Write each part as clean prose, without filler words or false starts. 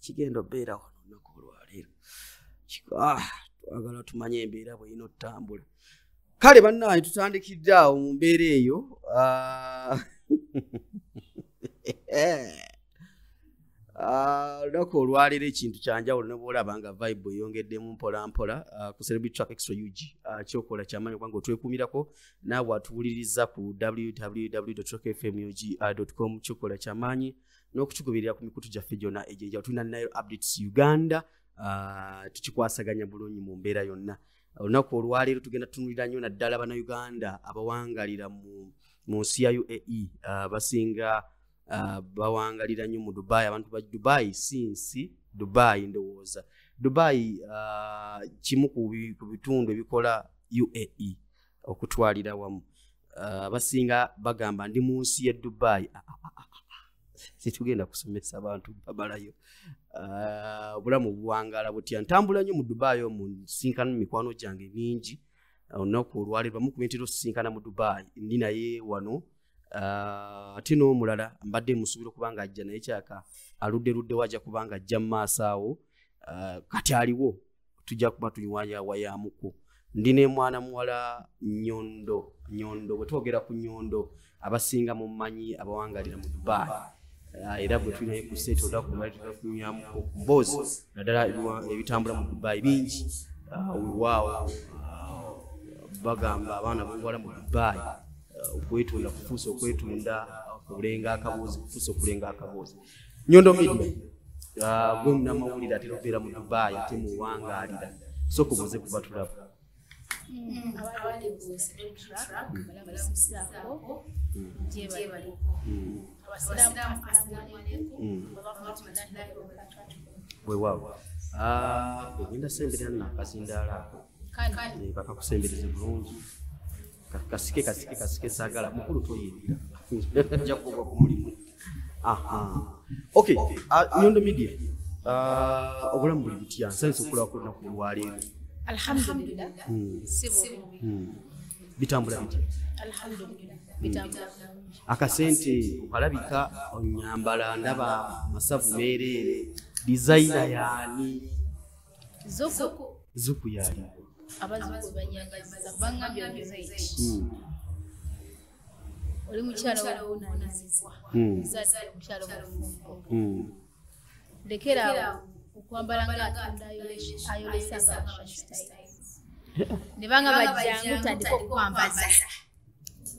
kigendo beera wano olunaku olwaleero twagala tumanye embeera bweyina otutambula kale bannaye tutandikidde awo mu mbeera eyo olunaku olwaleero ekintu kyanjawulo ne bwolaba nga vibe eyongeddemu mpolampola ku Celebrity Track Extra UG kyokola kyamaanyi kubanga otwekuumirako naawe atuwuliriza ku www.trackfmug.com kyokola kyamaanyi n'okukigoberera ku mikutu gyaffe gyonna egy'enjawulo tulina Nile Updates Uganda tukikwasaganya bulungi mu mbeera yonna olunaku olwaleero tugenda tutunulira nnyo naddala bannayuganda abawangalira mu nsi ya UAE basinga bawangalira nnyo mu Dubai abantu ba Dubai since Dubai ndowooza Dubai kimu ku bitundu ebikola UAE okutwalira wamu basinga bagamba ndi mu nsi ya Dubai situgenda kusomesa abantu babalayo obulamu buwangala butya ntambula nnyo mu Dubai omwo nsinkana mikwano gyange mingi olunaku olwaleero bamu ku bintu sinkana mu Dubai ndi naye wano ate n'omulala mbadde musuubira okuba nga ajja naye kyaka aludde wajja kuba nga ajja mu maaso awo kati aliwo tujja kuba tuyiwayawayamuko ndi ne mwana muwala Nyondo bwe twogera ku Nyondo abasinga mu mmanyi abawangalira mu Dubai era bwe tulinaye ku state odakunywamuko bozi naddala ebitambula mu Dubai bingi waawo bagamba abaana b'obuwala mu Dubai okwetunda kufuusa okwetunda okulenga akaboozi kufuusa okulenga akaboozi Nyondo Media gwe munnamawulire atera okubeera mu Dubai ate muwangaalira so kubuuze kuba tulaba weewaawo ogenda semberera nakazindaala ako bakakusembereze bulungi kasike saagala mukulu toyirira nja kuva ku mulimu okay Nyondo Media obulamu buli butya nsanyusa okulaba ku lunaku olwaleero alhamdulillah bitambula bitya alhamdulillah bitambula akasente okalabika onyambala ndaba masavu meereere designer yaani zuku yali abazuku banyagaza bangambye ngezaiti oli mukyala w'obuvunaanyizibwa zaati mukyala w'obufumbo lekera okwambala ng'atunda ayolesa ne banga bajjangu tandika okwambaza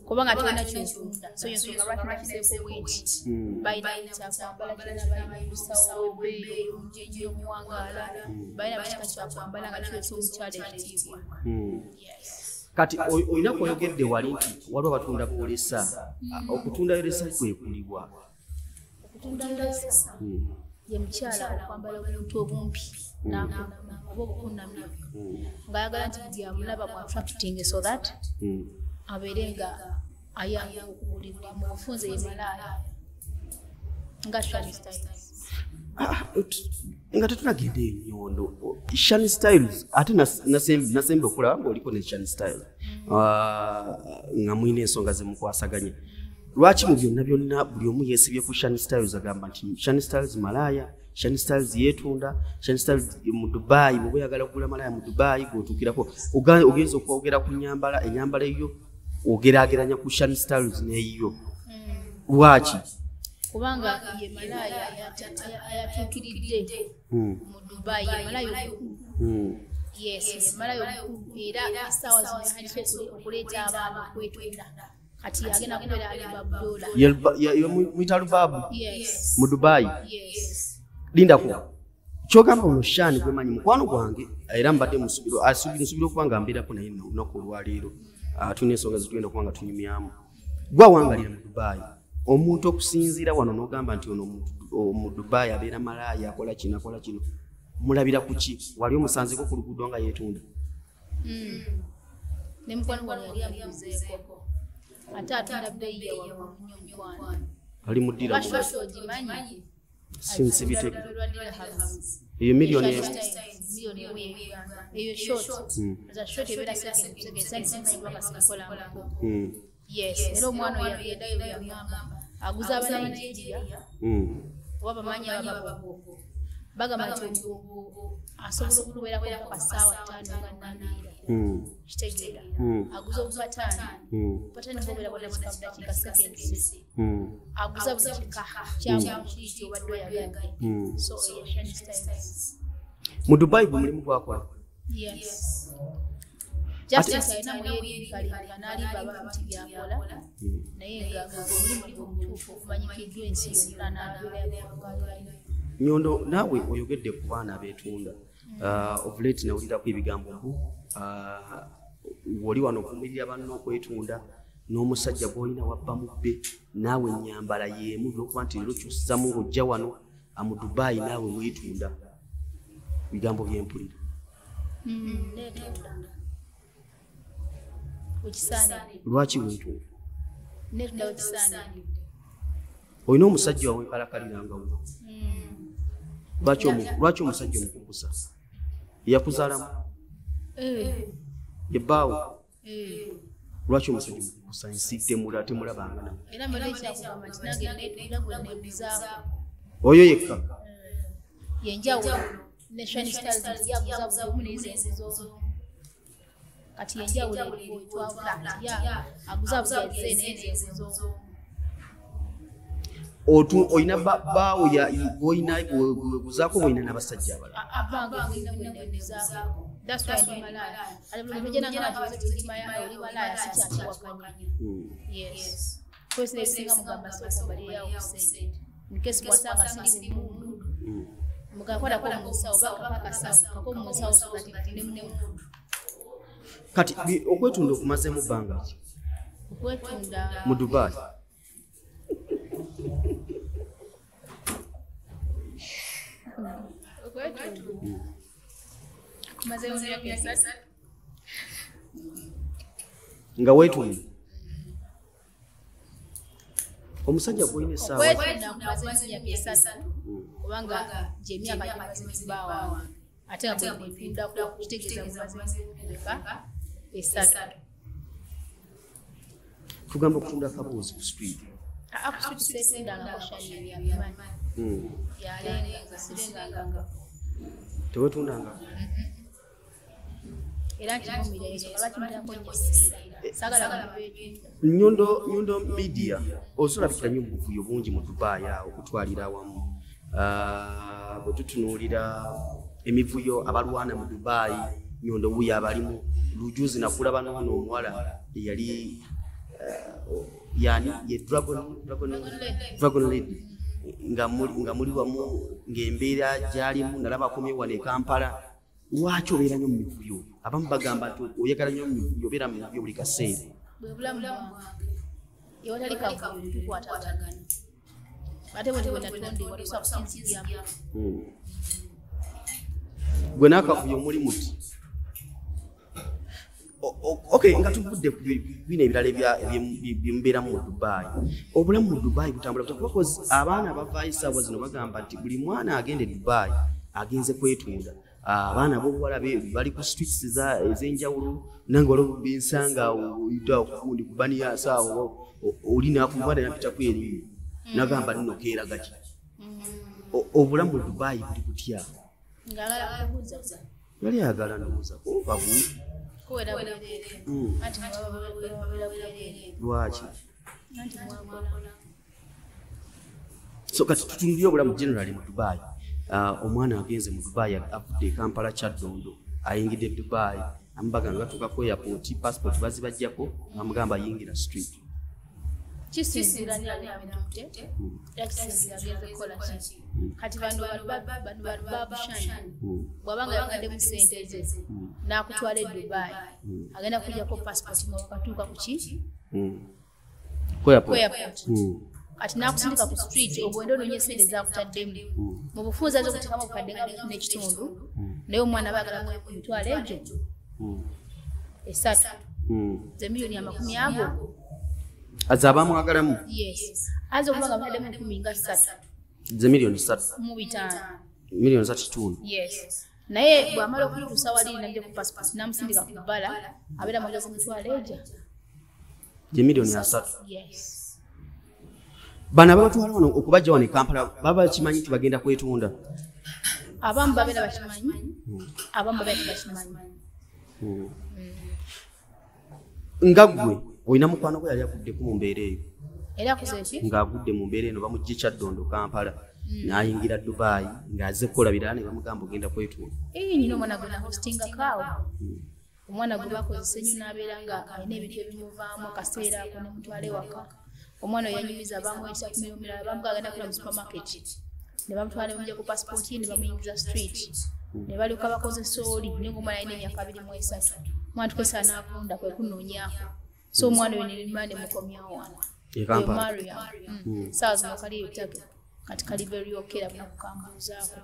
kubanga tolina kyotunda so yensonga lwaki nakiseeko bweki balina kyakwambala kirala balina obusawo webbeeyi obulungi ennyo omuwangaala balina bukika kyakwambala nga kiwesa omukyala ekitiibwa kati olina kweyogedde wali nti waliwo abatunda boolesa okutunda yolesa kwekulibwa okutunda yolesa ye mukyala okwambala obuntu obumpi oba obukunnamya ng'ayagala nti byamulaba mu attracting so that abeere nga ayamba okugulibwa mu bufunze ye malaaya nga Shani Styles nga tetunagenda Nyondo Shani Styles ate nasembe okulaba ng'oliko ne Shani Styles nga mwina ensonga zemukwasaganya lwaki mu byonna buli omu yeesibye ku Shani Styles agamba nti Shani Styles malaaya Shani Styles yeetunda Shani Styles mu Dubai bwe oyagala okugula malaaya mu Dubai gw'otuukirako ogenza okwogera ku enyambala eyo ogeraageranya ku Shani Styles n'eyiyo lwaki kubanga ye malaaya ayatuukiridde mu Dubai ye malaaya yes ye malaaya era essaawa zino yandise okuleeta abaana okwetunda kati agenda kubeera alibabudola mwita lubabu mu Dubai lindako kyogamba ono Shani gwemanyi mukwano gwange era mbadde nsubira okuba nga mbeerako naye olunaku olwaleero tulina ensonga zetugenda okuba nga tunyumyamu gwawangalira mu Dubai omuntu okusinziira wano n'ogamba nti ono mu Dubai abeera malaaya akola kino mulabira ku ki wali omusanzeko ku luguudo nga yeetunda ne mukwano gwange yali amuzeeko ate atunda bbeeyi yawamu nnyo mukwano ali muddira ogimanyi sinsibitege eyo miliyoni eyo short ebeera sekenkusegesanisimaibwakasinkolamako yes era omwana oyo yagendayo yaŋŋamba aguza aba Nigeria oba bamanyi ababago bagamba nti asobola okubeerako akasaawa 5 nga nnaaniira kitegeera aguza obupataani bwobeerako dakiika seconds aguza buli kika kyamukiiki obadde oyagadde so yashanistyle mu Dubai gwe mulimu gwakola yes justice alina muyerikalinga n'alimba abantu byakola naye nga omulimu omutuufu okumanyikiddwa ensi yonna n'abeerayakola Nyondo nawe oyogedde ku baana abeetunda of late nawulirako ebigambo mbu woli wano okumirira banno okwetunda n'omusajja gw'olina wabba mubbe naawe ennyambala y'emu olwokuba nti leero kyusizamu ng'ojja wano mu Dubai naawe mwetunda bigambo byempulira lwaki weetunda olina omusajja wawe kalakalirangawo lwaki omusajja omukukusa yakuzaalamu yebbaawo lwaki omusajja omukukusa ensi temulabanga nawe oyo yekka yenjawulo kati yenjawulo oyina baawo goyinaguzaako boyina n'abasajja kati okwetunda okumazeemu bbanga ki mu Dubai nga weetunda omusajja gwolina essaawa kubanga gyemyaka gyemazibaawa ate nga bwetundako kitegeeza esatu tugamba okutunda kabuuzi ku street tewetundanga Nyondo media osolabikira nnyo mu buvuyo bungi mu Dubai awo okutwalira awamu bwe tutunuulira emivuyo abalwana mu Dubai Nyondo wuyo abalimu lujuzi nakulaba n'ono omuwala eyali yani ye Dragon Lady nga muli wamu ng'embeera gyalimu nalaba akomye wano e Kampala lwaki obeera nnyo mu mivuyo abamu bagamba nti oyagala nnyo mu mivuyo obeera mu mivuyo buli kaseera bwebulamu ewatali kavuyo tukwatagana ate bwe natondebwa tusobola kusinziriramu gwe n'akavuyo muli muti okay nga tuvudde ku bino ebirala byemubeeramu mu Dubai obulamu mu Dubai butambula because abaana abavaayo essaawa zino bagamba nti buli mwana agenda e Dubai agenze kwetunda abaana b'obuwala bali ku streets ez'enjawulo nange waliwo bensanga oyita okugundi kubaniya saawa oli nakubada napitaku eriyo nagamba nino keeraga ki obulamu mu Dubai buli kutya yali ayagala ndowooza kubabu lwaki so kati tutunulire obulamu generally mu Dubai omwana agenze mu Dubai avudde Kampala Kyaddondo ayingidde Dubai ambaga nga tuka ku airport passport bazibajjako amugamba ayingira street kisinzira kati bano babushani bwabanga yakadde mu sente ze n'akutwala e Dubai agenda kujjako passport nga wakatuuka ku ki ku airport kati n'akusindika ku street ogwenda onoonya sente zakutaddemu mu bufunza z'okutekamu obukadde nga n'ekitundu naye omwana baagala ku mitwalo egyo esatu ze miliyoni 50 aza abamwagalamu aza okuba nga bataddemu 13 ze miliyoni 3 mu 5 miliyoni 3 naye bw'amala okutuusa wali najja ku passport n'amusindika ku bbala abeera mwagaza emitwalo egyo gye miliyoni 3 bana ababatwala wano okubajja wano e Kampala baba kimanyi nti bagenda kwetunda abamu babeera bakimanyi abamu babeera tebakimanyi nga ggwe olina mukwano gwe yali aguddeko mu mbeera eyo era akuze ki ng'agudde mu mbeera eno bamugye Kyaddondo Kampala n'ayingira Dubai ng'azze kukolabira ne bamugamba ogenda kwetunda nyina omwana gwe na hostinga kaawo omwana gwe bakozesa ennyo n'abeera nga alina ebintu ebimuvaamu akaseera ako ne mutwala ewaka omwana oyo yanyumiza bamweyisa ku mirimu mirala bamuga agenda kula mu supermarket ne bamutwala ne bamugya ku passport ye ne bamuyingiza street ne balyoka bakozesa oli naye ng'omwana alina emyaka 23 omwana tukesa n'avunda kwe kunoonyaako so omwana oyo ne limba ne mukomyawo wano Maria saawa zino kali ebitage kati kali beryokera bunakukambuuzaako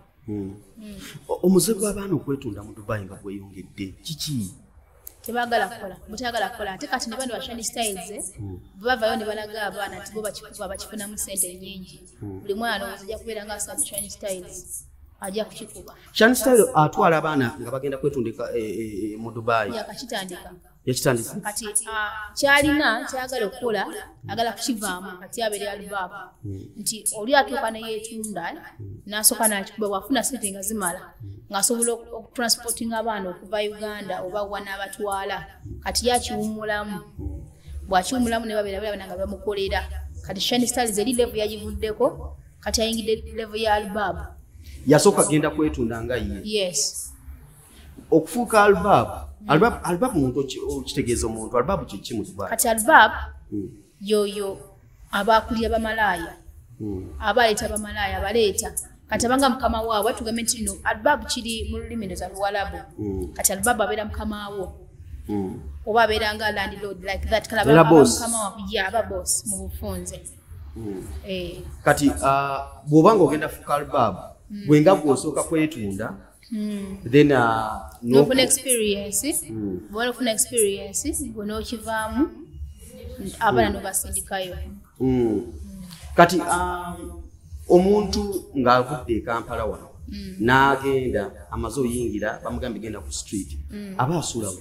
omuze gw'abaana okwetunda mu Dubai nga gweyongedde kiki tebagala kukola mutagala kukola ate kati ne bano Shani Styles bavayo ne balaga abaana nti bo bakikuba bakifunamu ssente nnyingi buli mwana ozajja kubeera nga asabye Shani Styles ajja kukikuba Shani Styles atwala abaana nga bagenda kwetundika mu Dubai yakakitandika yakitandisa kati kyalina kyagala okukola agala kukivaamu kati abeere alibaabu nti oli atuuka neyeetunda n'asooka nakikuba wafuna ssente nga zimala ng'asobola okutransportinga abaana okuva Uganda oba wa n'abatwala kati yakiwummulamu bw'akiwummulamu ne babeera nga bamukolera kati Shani Styles eri level yagivuddeko kati ayingidde level ya albaabu yasooka agenda kwetunda nga ye yes okufuuka albaabu muntu okitegeeza omuntu albaabu kiki mu Dubai kati albaabu yoyo abakulira bamalaaya abaleeta bamalaaya abaleeta kati abanga mukama waabwe tugambe nti no albaabu kiri mu lulimi ndoza Luwalabu kati albaabu abeera mukama wo oba abeera nga landlord like that kala mukama waabwe aba boss mu bufunze kati bw'obanga ogenda fuuka albaabu bwenga gw'osooka kwetunda then nofuna experience bw'ofuna experience gwe n'okivaamu abaana nobasindikayo kati omuntu ng'avudde e Kampala wano n'agenda amaze oyingira bamugamba genda ku street aba asuulawo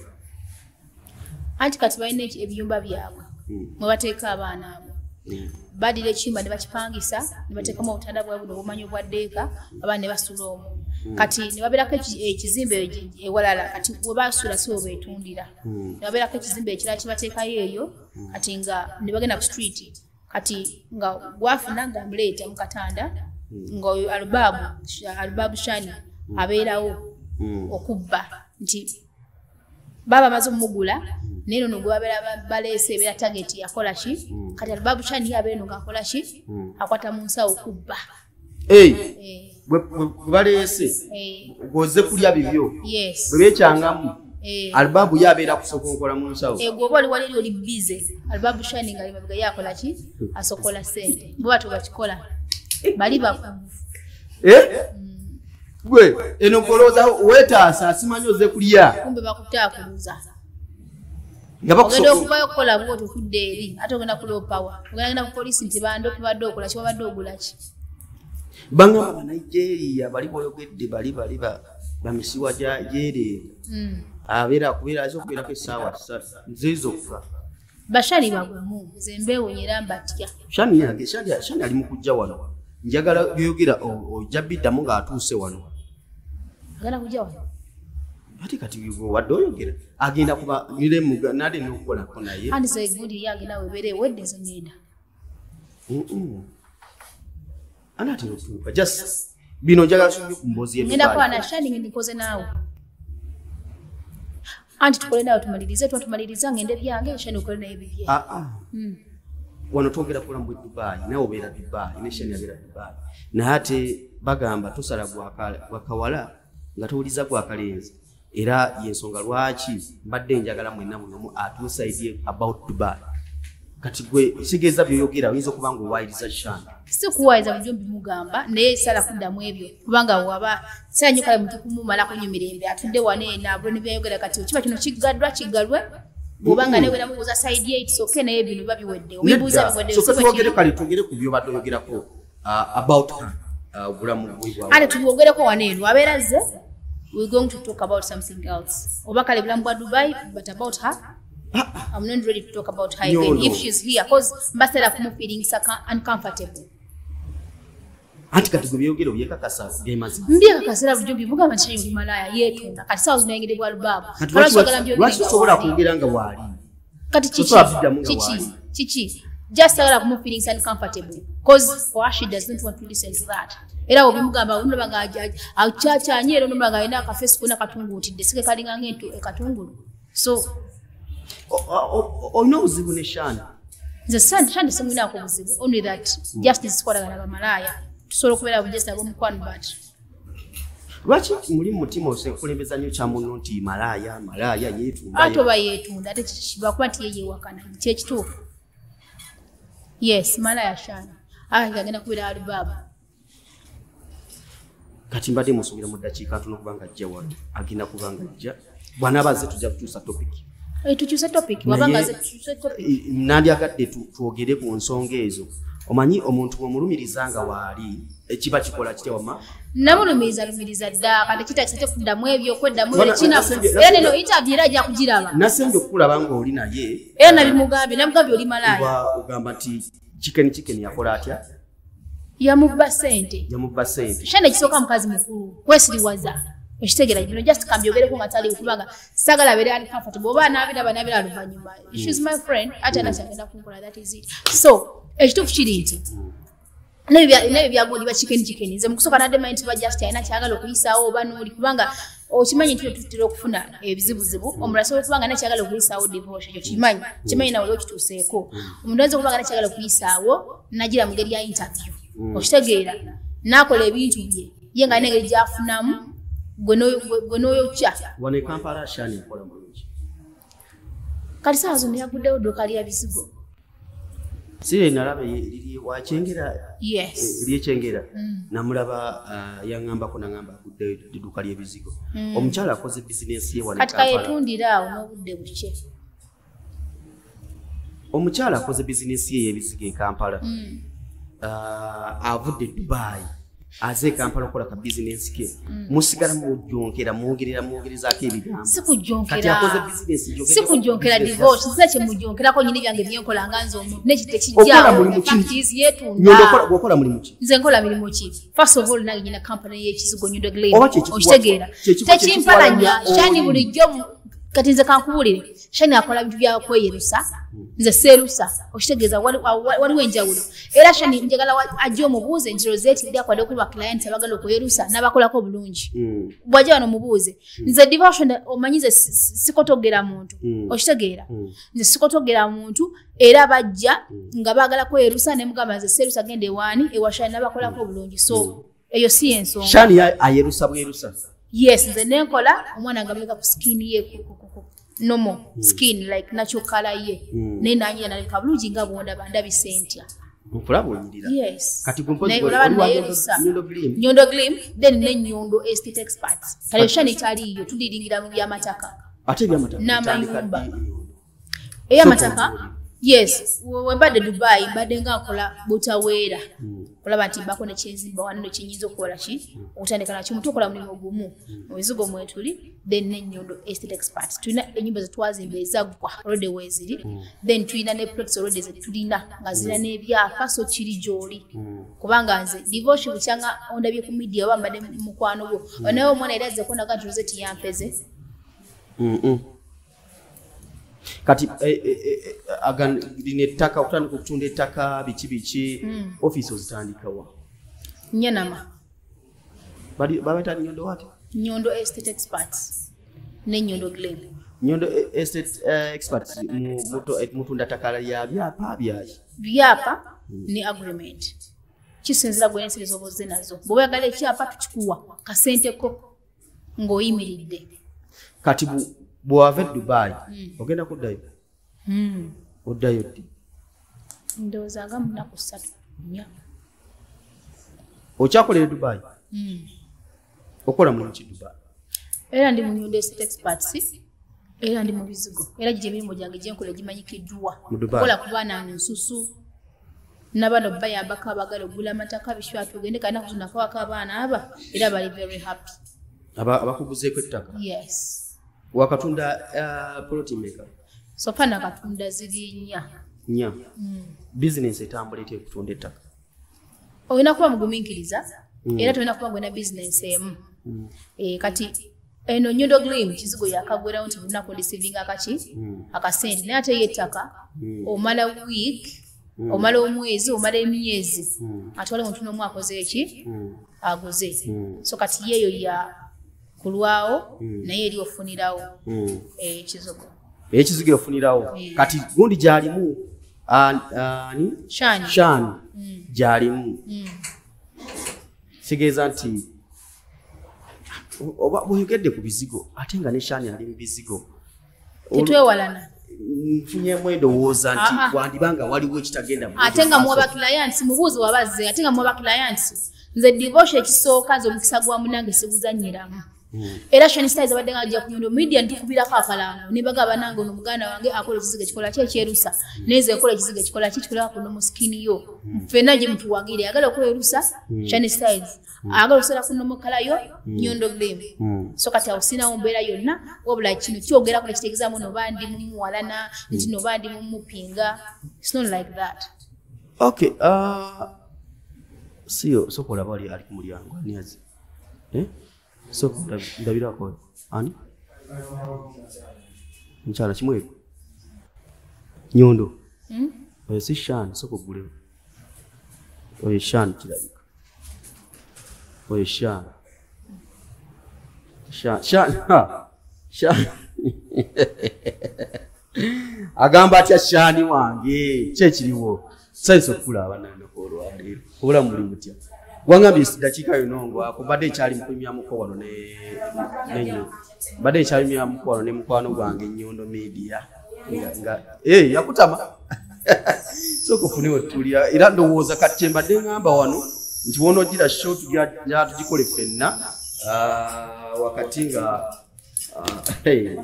anti kati balina ebiyumba byabwe mwe bateeka abaana abo badira ekiyumba ne bakipangisa ne bateekamu obutanda bwabwe n'obumanyi obwaddeeka abaana ne basula omwo kati ne babeerako ekizimbe ewalala kati we basuula si we beetundira ne babeerako ekizimbe ekirala kibateekayo eyo kati nga ne bagenda ku street kati nga gwafuna nga muleeta mu katanda nga oyo albaabu Shani abeerawo okubba nti baba amaze omugula naye no gwe babeera baleese ebeera target yakola ki kati albaabu Shani abeera no ng'akola ki akwata mu nsawo okubba bwe baleese goze kulya bibyo yes bwe beekyangamu albaabu yabeera kusokonkola mu nsawo gwoba oli wali oli bize albaabu Shani nga limabiga yakola ki asokola ssente bo batu bakikola bali bakuvu gwe eno kolooza weetaasa asimanyi oze kulya kumbe bakutaakuluza nga ogenda okuvayo okukola bwoti okudda eri ate ogenda kuloopawa ogenda ku poliisi nti bandopi badde okola ki wabadde ogula ki bangamba Banigeria bali boyogedde bali bamisiwa gyere abeera akubeera aza okubeerako essaawa 3 nze zokka bashani bagwemu nze mbeewunyera mbatya Shani ali mu kujja wano njagala byogera ojja biddamu ng'atuuse wano agenda kujja wano ate kati wadde oyogera agenda kuba nade n'okukolako naye andi zegundi yagenda webeere wedde nze ngenda anatera otuuka just bino njagala sumbi ku mboozi ye ngenda kwa na Shani ngikoze naawe anti tukole nawe tumaliriza ngende byange Shani ukole naye bibye wano twogera kula mu Dubai nawe obeera Dubai ne Shani abeera Dubai naye ate bagamba tosala gwakawala nga towuliza gwakalenzi era yensonga lwaki mbadde njagala mwenna munomu atuusaidye about Dubai kati gwe kigeza byoyogera oyinza okuba nga owayiriza Shani si kuwayiriza bujumbi mugamba naye sala kuddamu ebyo kubanga waba sala nnyo kale muntu kumumalako nnyo mirembe atudde waneena bwe nebyayogera kati kiba kino kiggalwe bw'obanga ne wera mubuuza side ye isoke naye bino biba biwedde obibuuza biwedde so twogere kale twogere ku byo badde oyogerako about obulamu bwe ate tuyogereko waneeno abeera ze we're going to talk about something else oba kale bulamu bwa Dubai but about her I'm not ready to talk about her again. If she's here, because mbasera kumu feeling uncomfortable. Anti kati gobyogero byekakasa gemazi. Mbia kasera bujubi buga manchi Himalaya yetunda. Kati sawo zinengede bwa lubabu. Lwaki sobola kwogera nga waali? Kati chichi. Just sagala kumu feeling uncomfortable. Because for her, she doesn't want to listen to that. Era obimugamba unobanga achacha nyero unobanga ina ka Facebook na katunguti desike kalinga ngetu ekatungulu. So no buzibu ne Shani. The Shani semina ko buzibu only that justice kwa daga malaya. Tusolo kubera bujesta bomukwano but lwaki muri mutima osekulembeza nyo kya munno nti malaya yetunda ato bayetunda ate kishibwa kuba nti yeye wakana kye kituufu. Yes, malaya Shani agenda kubira alibaba kati mbadde musuubira mu ddakiika ntono kubanga ajja wano agenda kubanga ajja bw'anaabaze tujja kukyusa topic. Tukyusa topic wabanga tukyusa topic. Nandyagadde twogere ku nsonga ezo. Omanyi omuntu omulumirizanga waali ekiba kikola kitya wama? Namulumiriza dda kati kitakisate kuddamu ebyo kweddamu ekinafu. Era neno interview era ajja kugiraba. Nasenje okulaba nga oli naye. Era namugambye oli malaya. Ogamba nti chicken yakola atya? Yamubba sente. Shana kisooka mukazi mukulu kwesiriwaza okitegera you know just kambyogere nga tali kubanga sagala bere ali comfortable oba nabira aluvanyuma. She's my friend ate natagenda kunkola that is it. So ekituufu kiri nti naye byagundi ba chicken nze mukusooka nadde mind ba just ayina kyagala okuyisaawo oba n'oli kubanga okimanyi nti tutera okufuna ebizibuzibu omulala sobola kubanga nakyagala okuyisaawo divorce ekyo kimanyi nawe okituuseeko omuntu ayinza okubanga nakyagala okuyisaawo nagira mu ngeri ya interview okitegeera n'akola ebintu bye ye nga n'engeri gy'afunamu gwe n'oyokya wano e Kampala Shani akola bulungi kati saawa zonna yaguddewo dduuka lya bizigo sire nalaba liri wakyengera eryekyengera namulaba yaŋŋambako naŋŋamba aguddeyo edduuka ly'ebizigo omukyala akoze bizinesi ye wano kati kayetundira awo n'obudde buke omukyala akoze bizinesi ye y'ebizigo e Kampala avudde Dubai aze Kampala okola ka business ke musigala mujonkera mwogerezaako ebigambo sikujonkera divorce nsa kye mujonkerako nyini byange byenkola nga nze omuntu nekitekijawo practice yetunda gwokola mulimu ki nze nkola mirimu ki first of all nange nyina company y'ekizigo Nyundo Glen okitegeera tekimpalanya Shani bulijjo kati nze kankubulire Shani akola bintu bya kweyerusa nze serusa okitegeeza waliwo enjawulo era Shani njagala ajja omubuuze nti Rosette ndi akwade okuba client abagala okweyerusa n'abakolako bulungi bw'ajja wano mubuuze nze divorce omanyize sikotogera muntu okitegeera nze sikotogera muntu era bajja nga baagala kweyerusa ne mugamba nze serusa gende wani ewa Shani n'abakolako bulungi so eyo si ensonga Shani ayerusa bwerusa. Yes, nze nenkola omwana nga ku skin ye normal skin like natural color ye nenanyira naleka bulungi nga bonda bandabisentya okulaba onyirira yes kati gumpozi Nyundo Glen then ne Nyundo estate experts kale Shani taliyo tudiringira mu byamataka ate byamataka n'amayumba eyamataka yes wembadde Dubai mbadde nga nkola butaweera olaba nti bako ne kyenzimba wano kinyinza okukola ki okutandika nakyo mutukola mulimu gumu mu bizigo mwetuli then ne Nyundo estate experts tulina ennyumba zetwazimba ezaggwa olode weeziri then tulina ne projects olode zetulina nga zirina n'ebyapa so kiri gy'oli kubanga nze divorce bukyanga ondabye ku media oba mbadde mukwano gwo naye omwana era azze kunaga nti Rosette yampeze kati linettaka okutandika okutunda ettaka biki office ozitandikawa Nyanama babeta Nyundo wati Nyundo estate experts ne Nyundo Glen Nyundo estate experts mutunda takala ya byapa ne agreement kisinzira gwensizo boze nazo bw'oyagala ekyapa tukikuwa kasente ko ng'oyimiridde kati bw'ove Dubai ogenda kuddayo oddayo ddi ndowooza nga munaku 3 okyakolera Dubai okola mulimu ki Dubai era ndi mu Nyundo estate experts era ndi mu bizigo era gye emirimu gyange gyenkola gimanyikiddwa kola ku baana nsusu n'abana bayambako abagala ogula amataka bishwatu ogende kalina kutunako abaana aba era bali very happy abakuguzeeko ettaka yes wakatunda plot maker so fana katunda ziri 4 business etambula etya okutunda ettaka olina kuba mugumiikiriza era tolina kuba gwena business emu kati eno Nyondo Gleam kizigo yakagwerawo nti lunaku receiving akasente naye ate yettaka omala week omala omwezi omala emyezi ate wali muntu n'omu akoze eki aguze so kati yeeyo ya kulwawo naye eri ofunirawo ekizigo ofunirawo kati gundi gyalimu Shani gyalimu kitegeeza nti oba bweyogedde ku bizigo ate nga ne Shani ali mu bizigo tetwewalana nfunyemu endowooza nti wandibanga waliwo ekitagenda ate nga muba clients mubuuzi wabazze ate nga muba clients nze divorce ekisooka nze omukisa gwa munange siguzanyiramu era Shani Styles abadde nga ajja ku Nyondo Media ntukubirako akalango nebagaba nange ono muganda wange akola ekizigo ekikola ki ekyerusa neze ekola ekizigo ekikola ki kikola kuno mu skin yo ffenna gye mutuwagire agala okwerusa Shani Styles agala okusala kuno mu kala yo Nyondo Gleam so kati awo sinawo mbeera yonna wabula kino kyogerako nekitegeezaamu noba ndi mumuwalana nti noba ndi mumupinga it's not like that. Okay, siyo sokola bali ali ku mulyango aniazi so ndabirako ani mchala kimwe Nyondo si Shani soko gule oye Shani kirabika oye Shani agamba atya Shani wange kyekiriwo saiso kula abanana olwaliro ola muli mutya wangambye dakika yonongo ako badde kyali mukuyimya muko wano nenyo badde kyali muko wano ne mukwano gwange Nyondo Media nga yakutama soko funiwo tulia era ndowooza kati mbadde ngamba wano nti wono gira show tujja tugikole ffenna wakati nga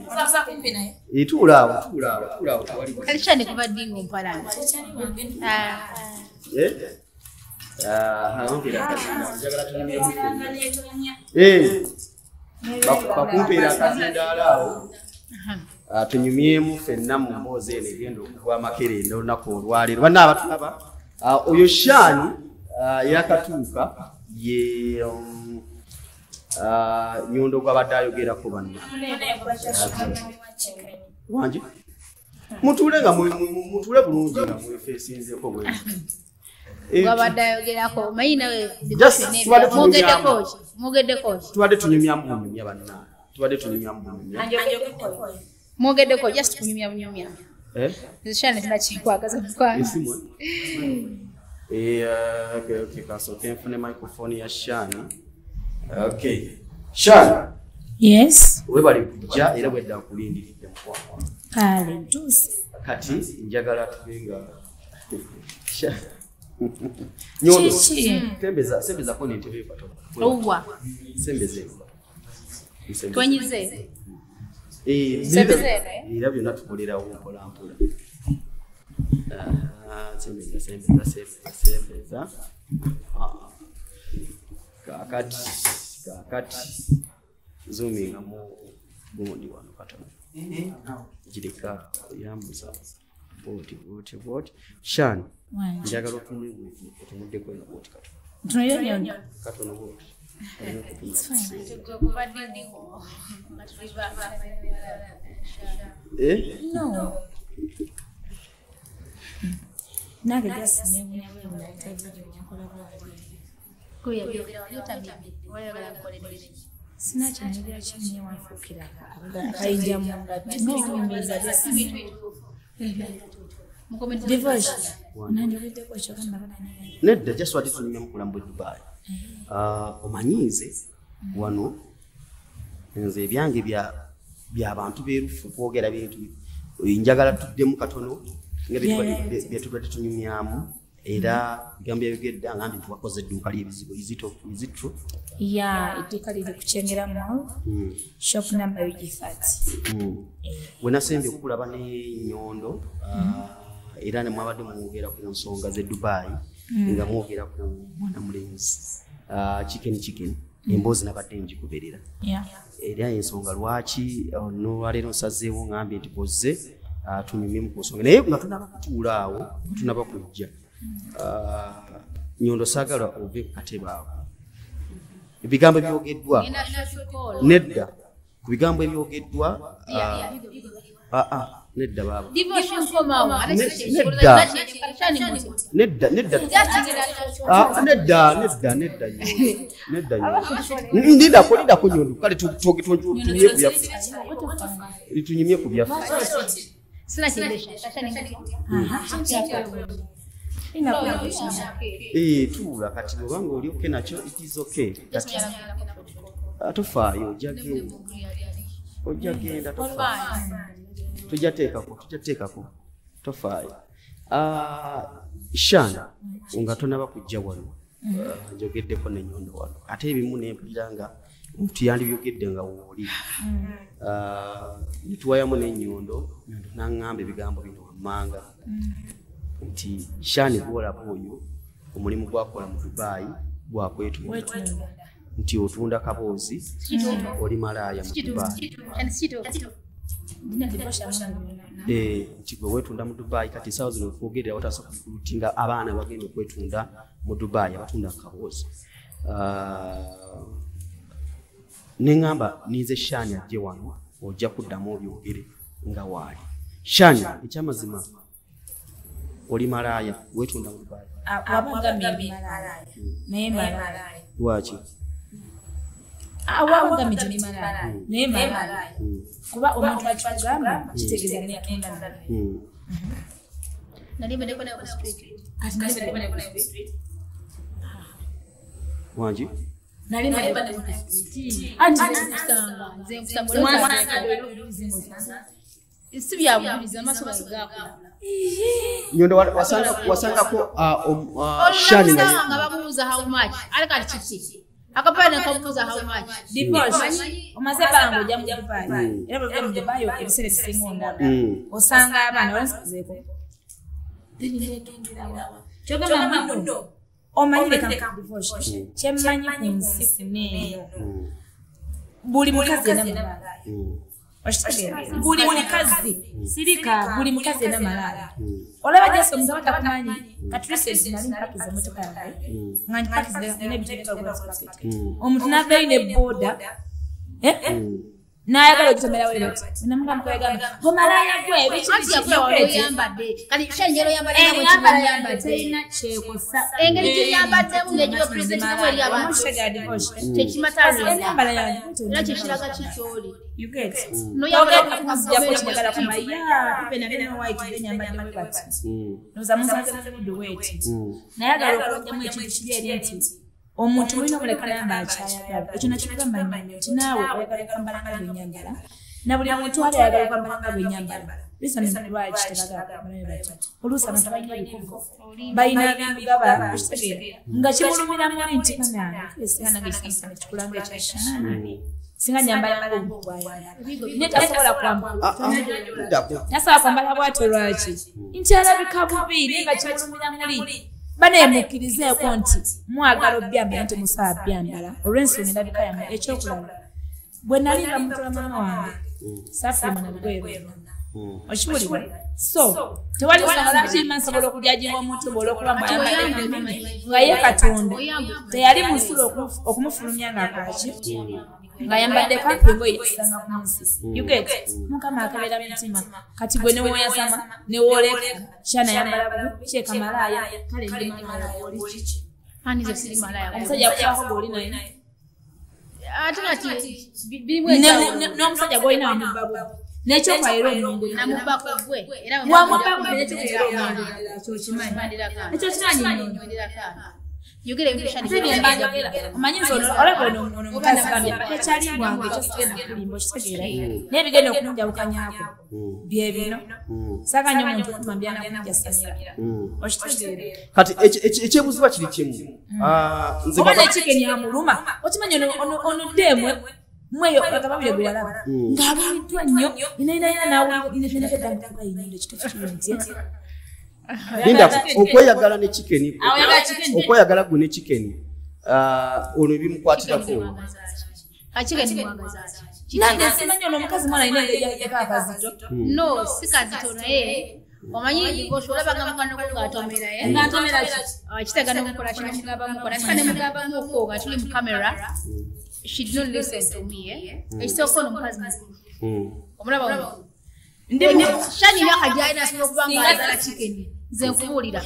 sasa kumpi naye itula wali Shani kuba dingo mpalana bakumpera akazindalawo tunyumyemu ffenna mu mboozi eno egenda okuva amakerenda olunaku olwaleero banna abatulaba oyo Shani yakatuuka ye Nyondo gwabadde ayogerako banna wangi mutule bulungi nga mwefeesinzeko bwe gwabadde ayogerako manyi nawe mwogeddeko ki tubadde tunyumyamu bunyumya banna mwogeddeko just kunyumya bunyumya Shani sinakikwagaza mukwano okay kasooke nfune microphone ya Shani. Okay. Shani. Yes. Webali kujja era bwedda kulindiridde mukwawa. Kale tusi. Kati njagala tubenga. Nyondo. Sembeza ko n'entebe patono. Owa. Sembeze. Twenyize. Sembeze. Era byonna tukolerawo mpola mpola. Sembeza. Kakati zoominga mu gundi wano katono jirika yambuza boti Shani njagala otumudde kweno boti katono boti no nage just name sina kyanjogera kimye wanfuukira akayinja mungatinoomumbeza divorce nanjogeddeko nedda just wati tunyumya mukulambu Dubai omanyize wano nze ebyange byabantu beerufu kwogera bintu njagala tuddemu katono nga byetubadde tunyumyamu era bigambo byayogedde angambi nti wakoze edduuka ly'ebizigo izitro edduuka liri ku Kyengera Mall shop number UG30 wenasembye okulaba ne Nyondo era ne mwabadde mwogera ku nsonga ze Dubai nga mwogera ku mwana mulenzi chicken emboozi nabadde njikuberera era ensonga lwaki nolwaleero nsazeewo ngambye nti bozze tunyumyemu ku nsonga naye nga tunaba kutuula awo tunaba kujja Nyondo saagala ove ku katebe ako ebigambo ebyogeddwa nedda ku bigambo ebyogeddwa nedda baba nedda Nyondo kale tunyumye ku byaffe tuula kati bwebanga oli oke nakyo it is okay tofaayo ojja genda tujateekako tofaayo Shana nga tonaba kujja wano njogeddeko ne Nyondo wano ate ebimu nempulira nga omuntu yandibyogedde nga wooli nituwayamu ne Nyondo n'aŋŋamba ebigambo bino wammanga nti Shani gwolaba oyo omulimu gwakola mu Dubai gwakwetunda nti otunda kaboozi oli malaaya mu Dubai nti gwe weetunda mu Dubai kati esaawa zino okwogerera watasobola kulutinga abaana bagenda okwetunda mu Dubai abatunda kaboozi neŋŋamba ninze Shani ajje wano ojja kuddamu obyogere nga waali Shani ekyamazima oli malaaya weetunda mu Dubai abagambye malaaya naye malaaya lwaki awagambye nti malaaya naye malaaya kuba omuntu akikugamba kitegeeza netunda wangi Nyondo wasangako Shani nga babuuza how much ali kati kiki akapana kabuuza how much divorce omaze bango ojja mu Dubai era bwe mu Dubai ebisere bisinga ondaba osanga abaana bansikuzeeko kyogamba mundo omanyire ka divorce kyemmanyi ku nsi kuneeyo buli mukazi ena malaaya buli mukazi sirika buli mukazi ena malaaya olaba Jesu omuntu abatakumanyi katulese nali mpakiza emmotoka yange nga npakiza n'ebiteeka okulaspaketi omuntu n'avaayo ne booda n'ayagala okutomera we bati namugamba kwegamba omalaaya gwe terina kyekosa engeri gyeyambaddemu ng'egibapurezentinemu eri abantu tekimataaera kyekiraga kikyoli nayagala okulogyamu ekintu kiri eri nti omuntu mulina okulekana yamba akyayagala ekyo nakikugamba nti naawe oyagala okwambala nga bwenyambala na buli muntu ali ayagala okwambala nga bwenyambala lwaki tebagala bati oluusi abantu balina ebikuvu balina ebimugaba ekitegeera nga kimulumira muli nti kanange kikulanga ekyashani singa nyambala ng'omuntu bw'ayambala naye tasobola kwambala tasobola kwambala bw'atyo lwaki nti alabika bubi naye nga kimulumira muli baneemukkirizeeko nti mwagala obyambala nti musaaba byambala olw'ensonga endabika yammwe ekyokulala bwe nali nga mutula mama wange saafuluma na lugoye lwonna okiwulira so tewali nsonga lwaki nsobola okulyajinga omuntu bw'olwokuba mwayambala nga ye Katonda teyali mu nsulo okumufulumya ng'akwaki ng'ayambadde kampi engoye ekisanga ku nsi yuget mukama akabeera mitima kati gwe newoyasama newooleka Shana yambala bubi kyeka malaaya kale ndi malaaya oliki anize siri malaaya omusajja akufaako gw'oli naye ate kati n'omusajja gw'olina wamubba bubi n'ekyokwayira omwenge namubbako gwe era wamubba bubi n'ekyokwayira omwenge ekyokimanyi ekyokimanyi yogera ebintu omanyi olaba ono mukazi kambi ekyali bwange ekyosigenda kulimba okitegeera naye bigenda okunjawukanyaako bye bino saaganya omuntu okuma mbyana kunjasamira okitegeera kati ekyebuziba kiri kimu oba nekikeni amuluma okimanyi ono deemwe mweyo agababire gwe yalaba ng'alumiddwa nnyo inainayina naawulinaeddaayinyendo ekitufu kiri Linda okweyagala ne chicken okweyagala gwe ne chicken ono bimukwatirako chicken mwagaza nange simanyi ono omukazi mwana ine yaka akazito no sikazito naye omanyi olabanga mukano ko ng'atomera ng'atomera kitagana okukola kino mugaba mukola kikane mugaba muko nga tuli mu camera she did not listen to me ekisoko n'omukazi omulaba shani yakajja asobola okuba ng'ayagala chicken nze nkubuulira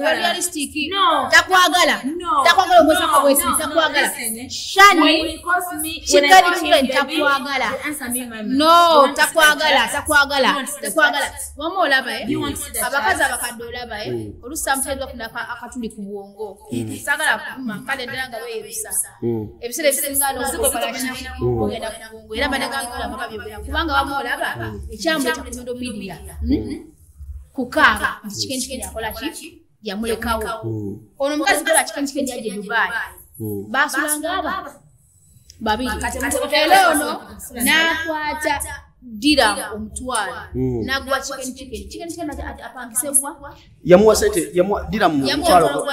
realistic takwagala omwesako bwesi takwagala shani chicken takwagala no takwagala wama olaba abakazi abakadde olaba olusamutezi bafuna akatuli ku bwongo sagala kuma kale ddala nga beerusa ebiseera ebisinga n'ogenda ku bwongo era badaganga byogera kubanga wama olaba ekyamuleta ku nyondo media kukaaba chicken yakola ki yamulekawo ono mukazi kola chicken yaje Dubai basulanga aba babiri era ono nakwata dira omutwalo nagwa chicken apangisebwa yamuwa sente yamuwa dira mu mutwalo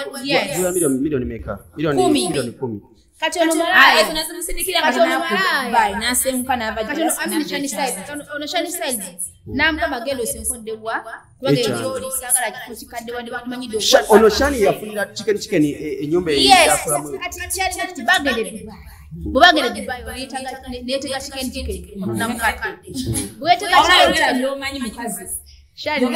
milioni meka milioni 10 kati ono malaya tunasimsindikira Dubai nasemka n'abajja ono shani size namugamba gendo senkodebwa kubanga ekyoli sagala kikaddewa ne bakumanyidde ono shani yafunira chicken enyumba eyakulamu kati bagende Dubai bwebagende Dubai neetega chicken namukadde bwetega chicken yomanyi mukazi shani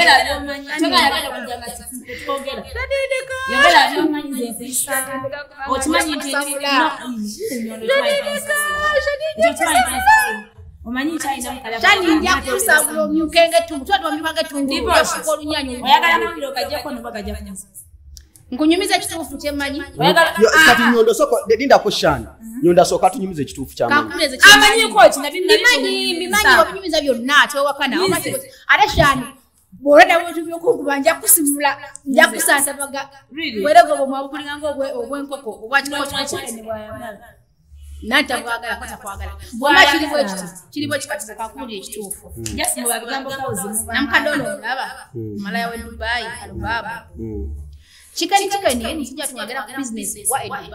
nkunyumiza ekituufu kyemmanyi kati nyondo soko linda ko shani nyonda soka tunyumiza ekituufu ky'amanyi amanyiko bimanyi okunyumiza byonna tewakana ate shani bwoleda bwetu byokukuba nja kusimula nja kusansabaga werego bwomwabukulinganga obwenkoko obwakikokyakyenebwayamala nantabwagala katakwagala bwama kirimu ekikatiza kakuwulira ekituufu namukadono olaba malaya we Dubai alubabu chicken nzija twagala ku business wa Dubai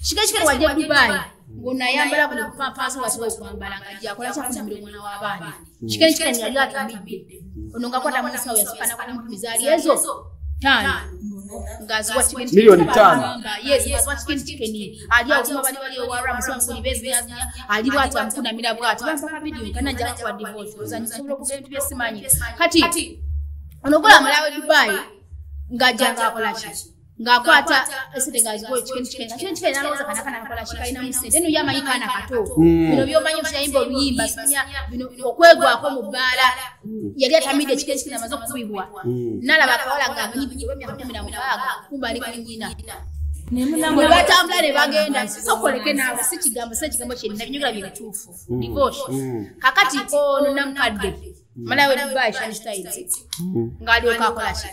chicken wajja Dubai ngonayambala buli kupampaso wasiwe kwambala ngajja akola kyakunyamira omwana w'abaana chicken yali atamidde ono ngakwata musawo yasukana ku mizali ezo tano ngaziwa chicken milioni 5 yes ngaziwa chicken ali awuma bali wara musawo kuli bezi ali watu amkuna mira bwati bampa video kana jja kwa divorce ozanyi sobola kugentu byesimanyi kati onogola malawe Dubai ngajanga akola ki ngakwata esite ngaziwa chicken naloza kana akola ki kaina musente eno yamanyi kana kato bino byomanyi byayimba oluyimba sinya bino okwegwako mu bbala yali atamide chicken amaze kubibwa nalaba akawala ngamanyi byo emyaka 16 kumba ali kunyina ne batambula ne bagenda sokoleke nawe si kigambo kyenna binyogera bye bituufu divorce kakati ono namukadde malawe Dubai shani styles ngali okakola ki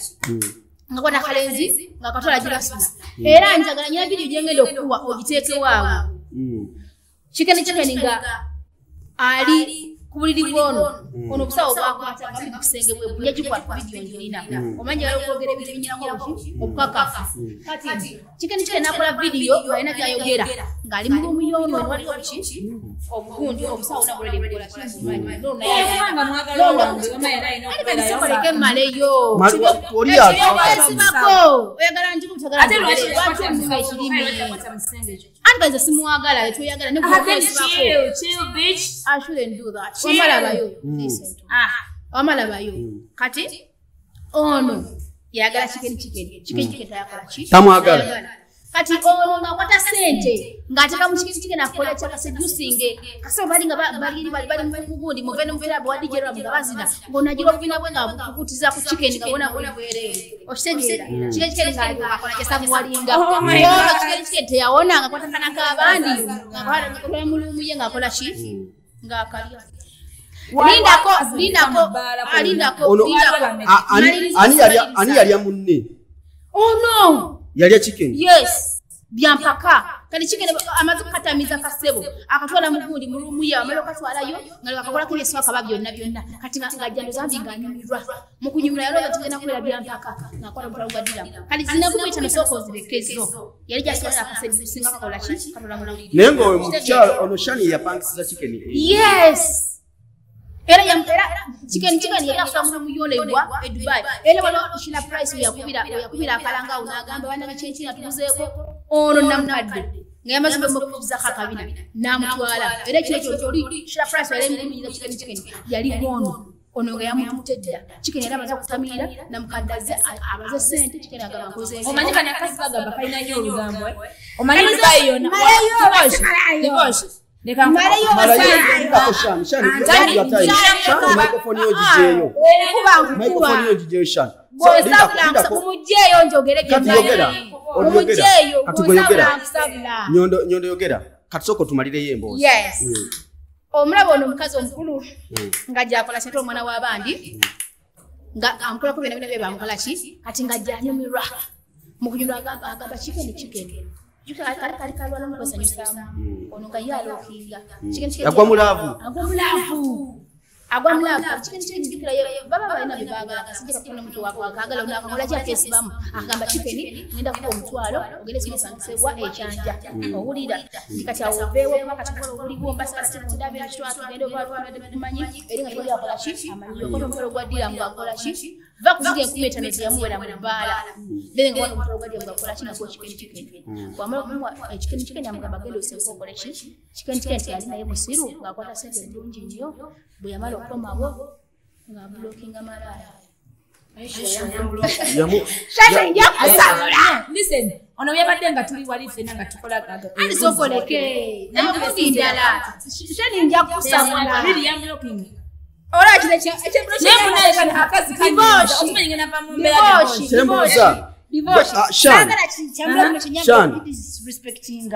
ngakwata kalenzi ngakatola jirasula era njagala nyina video gyengenda okuwa ogiteeke waawe chicken nga ali kubuliri bwono ono busawo bwakwata bali kusenge bwe bulya kikwata video njirina omanje wali okwogera ebintu binyinako obukakafu kati chicken nakola video alina byayogera ngali mu rumu yono wali obuki obugundi obusawo nabulere bukola kimanyi nona yanga mwagala ngoma era ino kukoleke maleyo Korea sibako oyagala njiku tagala ate lwaki mfunga ekirimi angaza simuagala etuyagala ne chill bitch I shouldn't do that wamalabayo listen to wamalabayo kati ono yagala chicken tayakola ki tamwagala kati ono ngakwata sente ngateka mu chicken akola chaka seducing kaso bali nga bali mugundi muvene muvera bwadijera mugabazina ngonajiro bina bwenga bukutiza ku chicken ngabona buli bwere oshegera chicken kali akola kesa bwalinga chicken teyawona ngakwata kana kabandi ngakwata mulumu ye ngakola ki ngakalia lindako ani yali munne oh no yali chicken yes byampaka kali chicken amaze kukatamiza kasebo akatwala mugundi mulumu amalo katwalayo ngalo akakola kile swaka byonna kati ngajjando zambi nganyumirwa mukunyumira yalo batugenda kulera byampaka nakola mutalo gadira kali zinakuita nosoko zibekezo yali jaswala akasebi singa kakola chi katola mululi nengo we mukyalo ono shani ya pankisiza chicken yes era chicken yakafa mu yolebwa e Dubai ele wano shila price yakubira akalanga unagamba bana bichenchi natuzeko ono namkadde ngayamaze mukuza kakabina namutwala era kile kyoli shila price yale mimi chicken yali ono nga yamutedda chicken era baza kutamira namukaddaze abaze sente chicken agaba nkoze omanyika nakasibaga bakaina nyo olugambo omanyi Dubai yona divosh Leka microphone yo jijeyo. Microphone yo jijeyo shan. Umujeyo njogere Nyondo yogera. Katusoko tumalire yembo. Yes. Omulabo ono mukazi omukulu ngajja akola sente omwana w'abandi. Nga amkola ko bina bye bamukola ki? Kati ngajja anyumirwa. Mukunyumira agamba chicken. Juka kali kalwala mukosa nyusamu ononga yalo kinga chicken agwa mulavu chicken dikira baba baina bibaga kasije kakuna mtu wako akagala unakola cha kesi bamu akagamba chicken nenda kwa mtwalo ogere zile sangisebwa echanja owulira kati awovewe kati kola owuli bomba sasa ndabe ashwatu ngende kwa kumanyi eringa tuli akola chi amanyo kono mtwalo gwadira mbakola chi va kuzige kumeta nezi yamuwera mu bala then ngwana mtwalo gwadira mbakola chi na kwa chicken kwa mara chicken yamugamba gendo usekokola chi chicken yali naye musiru ngakwata sente bulungi nnyo buyamalo komawo nga blocking amalaya listen ono byabadde nga tuli wali fena nga tukola gaga alisokoleke namukindala shani nja kusamula really am blocking ora kile cha nemunaye kana akazi kanyoza okumanya ngena pa mumbera Divorce. Shan.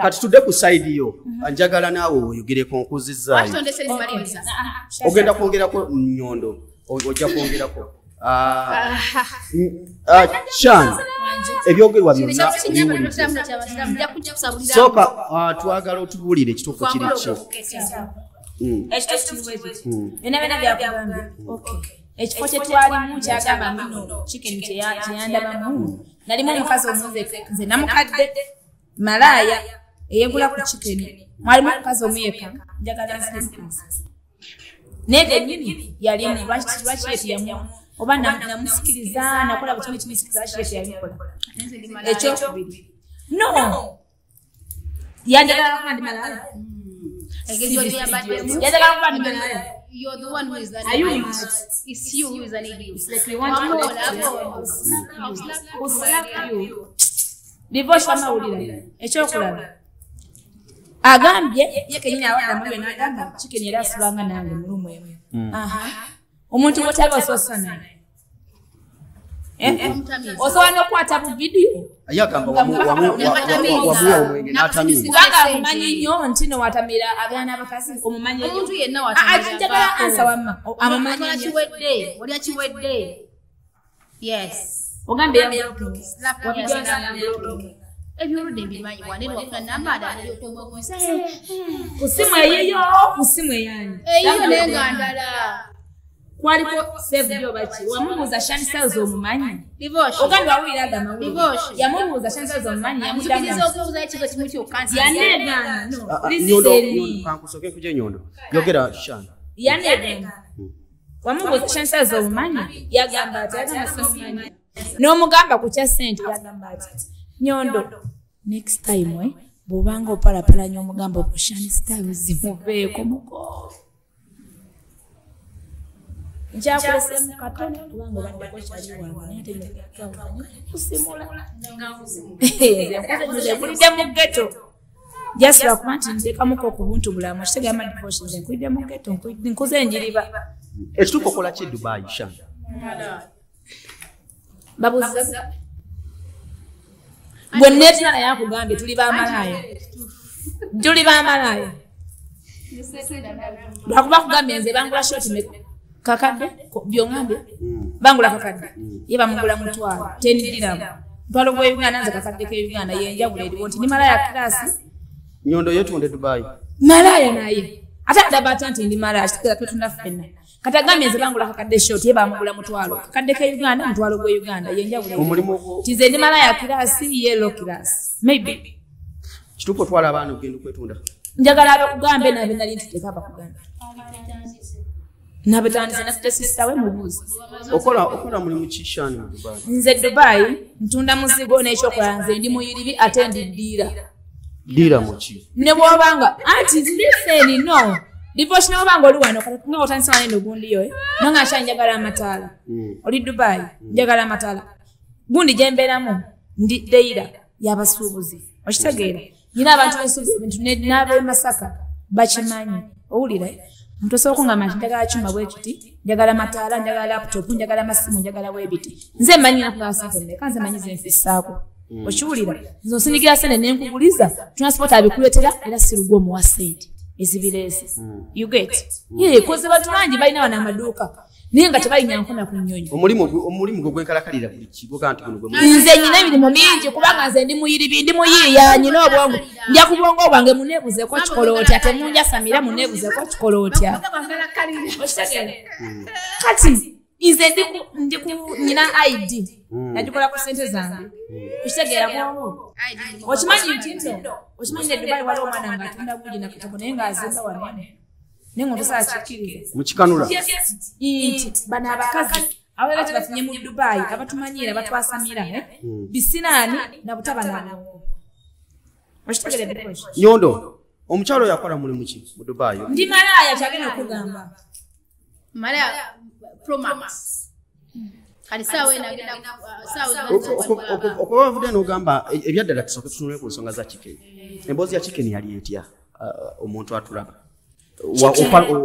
Kati tudde ku side yo. Anjagala naawe oyogireko nkuzizaayo. Ogenda kwongerako Nyondo. Ojja kwongerako. Shan. Ebyogerwa byonna soka twagala otubulire ekituufu kiri ki. Ekifo kye twalimu kyagamba muno chicken kyeyandabamu nalimu omukazi omuze nze namukadde malaya eyegula ku chicken mwalimu omukazi omuyeka njagala nsimukazi nege nyini yalimu lwaki yamu oba namusikiriza nakola bukimu kimusikiriza lwaki yalikola ekyokubiri no yanjagala kuba ndi malaya yanjagala kuba ndi malaya. You're the one who is that. Are you? It's you who is an idiot. It's like we want to slap you. Divorce amawulira. Ekyokulaba. Agambye ye kenyina awadamu bwe n'agamba chicken era asulanga nange mulumu emu. Omuntu wotaba ososana. Osobola okukwata bu video. Ayagamba wamu omwenge n'atamiza. Kubanga amumanyi nnyo nti no watamira abaana abakazi omumanyi nnyo. Omuntu yenna watamira. Njagala ansa wamma. Amumanyi nnyo. Kiwedde. Oli kiwedde. Yes. Ogambe ya ebyoludde mbimanyi wanene wafuna nambada aliotomwakusa kusimu eyiyo kusimu eyani eyiyo nenga ndala kwaliko save byo baki wamubuuza Shani Styles omumanyi divorce oganda wawuliraga mawulire divorce yamubuuza Shani Styles omumanyi yamudamu okubuuza ekigo kimu kyokkansa yanegana no Nyondo kankusoke kuje Nyondo yogera Shani yanegana wamubuuza Shani Styles omumanyi yagamba ati agamba simumanyi n'omugamba ku kya sente yagamba ati Nyondo next time bobanga opalapalanya omugambo ku Shani Styles mubeeko muko njakulesemu katono kubanga baddeko kyali wange naye ate kusimula nkulidde mu ghetto jasira kuba nti ntekamuko ku buntu bulamu kitegamba divorce nze nkulidde mu ghetto nkuze enjiriba ekituufu okola ki Dubai Shani babuuza gwe neetina naye akugambye tuli bamalaaya lwakuba kugambye nze bangula shoti kakadde byongambye bangula kakadde ye bamugula mutwalo 10 dirham Ntwalo gwe Uganda nze kakadde ke Uganda yenjawulo eriwo nti ni malaya class. Nyondo yetunde Dubai. Malaya naye. Ate adabata nti ndi malaya kitegeza twetunda ffenna. Katagambye nze bangula kakadde short ye bamugula mutwalo. Kakadde ke Uganda mutwalo gwe Uganda yenjawulo. Omulimu gwo. Tize ndi malaya class yellow class. Maybe. Kituufu otwala abaana ogenda kwetunda. Njagala abakugambe nabe nali ntiteka abakugamba. Nabetandise na sister we mubuzi. Okola mulimu kishani mu Dubai. Nze Dubai ntunda muzigo n'ekyokola nze ndi muyiribi ate ndi ddiira. Ddiira mu ki? Ne bw'obanga anti listen no. Divorce ne bw'obanga oli wano kati nga otandise wano eno gundi yo no nga asha njagala amataala. Oli Dubai njagala amataala. Gundi gye mbeeramu ndi ddiira y'abasuubuzi. Okitegeera? Nyina abantu besuubuzi ebintu n'ab'e Masaka bakimanyi. Owulira? Muntu osobola okungamba nti njagala kyuma bwe kiti, njagala mataala, njagala laptop, njagala masimu, njagala weebiti. Nze mmanyi nakugaba sente mmeka, nze mmanyi ze nfissaako. Okiwulira? Nze onsinigira sente ne nkuguliza, transport abikuleetera era siruga omuwa sente ezibireese. You get? Koze bantu bangi balina wano amaduuka naye nga tebalinya nkona ku nnyonyi. Omulimu gwe gwenkalakalira buli kigo kanti guno gwe nze nyina emirimu mingi kubanga nze ndi muyiribi ndi muyiiya nyina obwongo nja ku bwongo bwange muneebuzeeko kikola otya temunjasamira muneebuzeeko kikola otya. Kati nze ndi ku nyina ID nagikola ku ssente zange okitegeera bwongo okimanyi nti nto okimanyi ne Dubai waliwo omwana ng'atunda bugi na kitabo naye ng'azimba wanene nengo tosakikkiriza mukikanula nti bano abakazi ababeera tebafunye mu Dubai abatumanyira batwasamira bisinaani na butaba n'abongo okitegeredde Nyondo omukyalo yakola mulimu ki mu Dubai? Ndi malaya kyagenda okugamba malaya Promax kali sawe nagenda sawe okuba bavudde n'ogamba ebyaddala tusooke tutunule ku nsonga za chicken. Emboozi ya chicken yali etya omuntu atulaba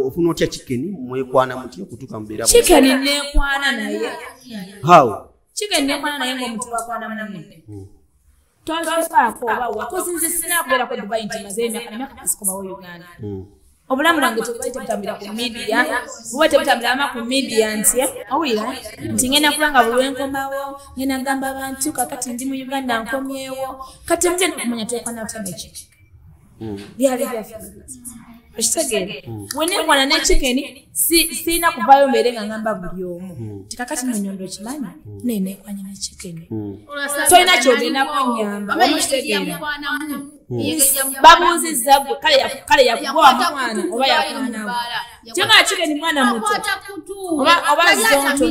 ofuna otya chicken mwekwana muti okutuuka mubeera chicken nekwana naye how chicken nekwana naye ng'omuntu wakwana munne twazaako obawa kozinze sinakubeera ku Dubai nti maze emyaka kasikobawo Uganda obulamu bwange tebutambira ku media buba tebutambira ama ku media nti awulira nti ngenda kulanga buli lwenkomawo ngenda gamba abantu kakati ndi mu Uganda nkomyewo kati mugenda okumanya twekwana otya chicken byali byafuza okitegeera wenekwana ne chicken siina kuvaayo mbeere nga ngamba buli omu tikakati no Nyondo kimanyi nenekwanya ne chicken tolina kyogenda kunyamba okitegeera babuuzizza gwe kale yakugowa mwana oba yakwanawo kyonga chicken mwana muto oba zonto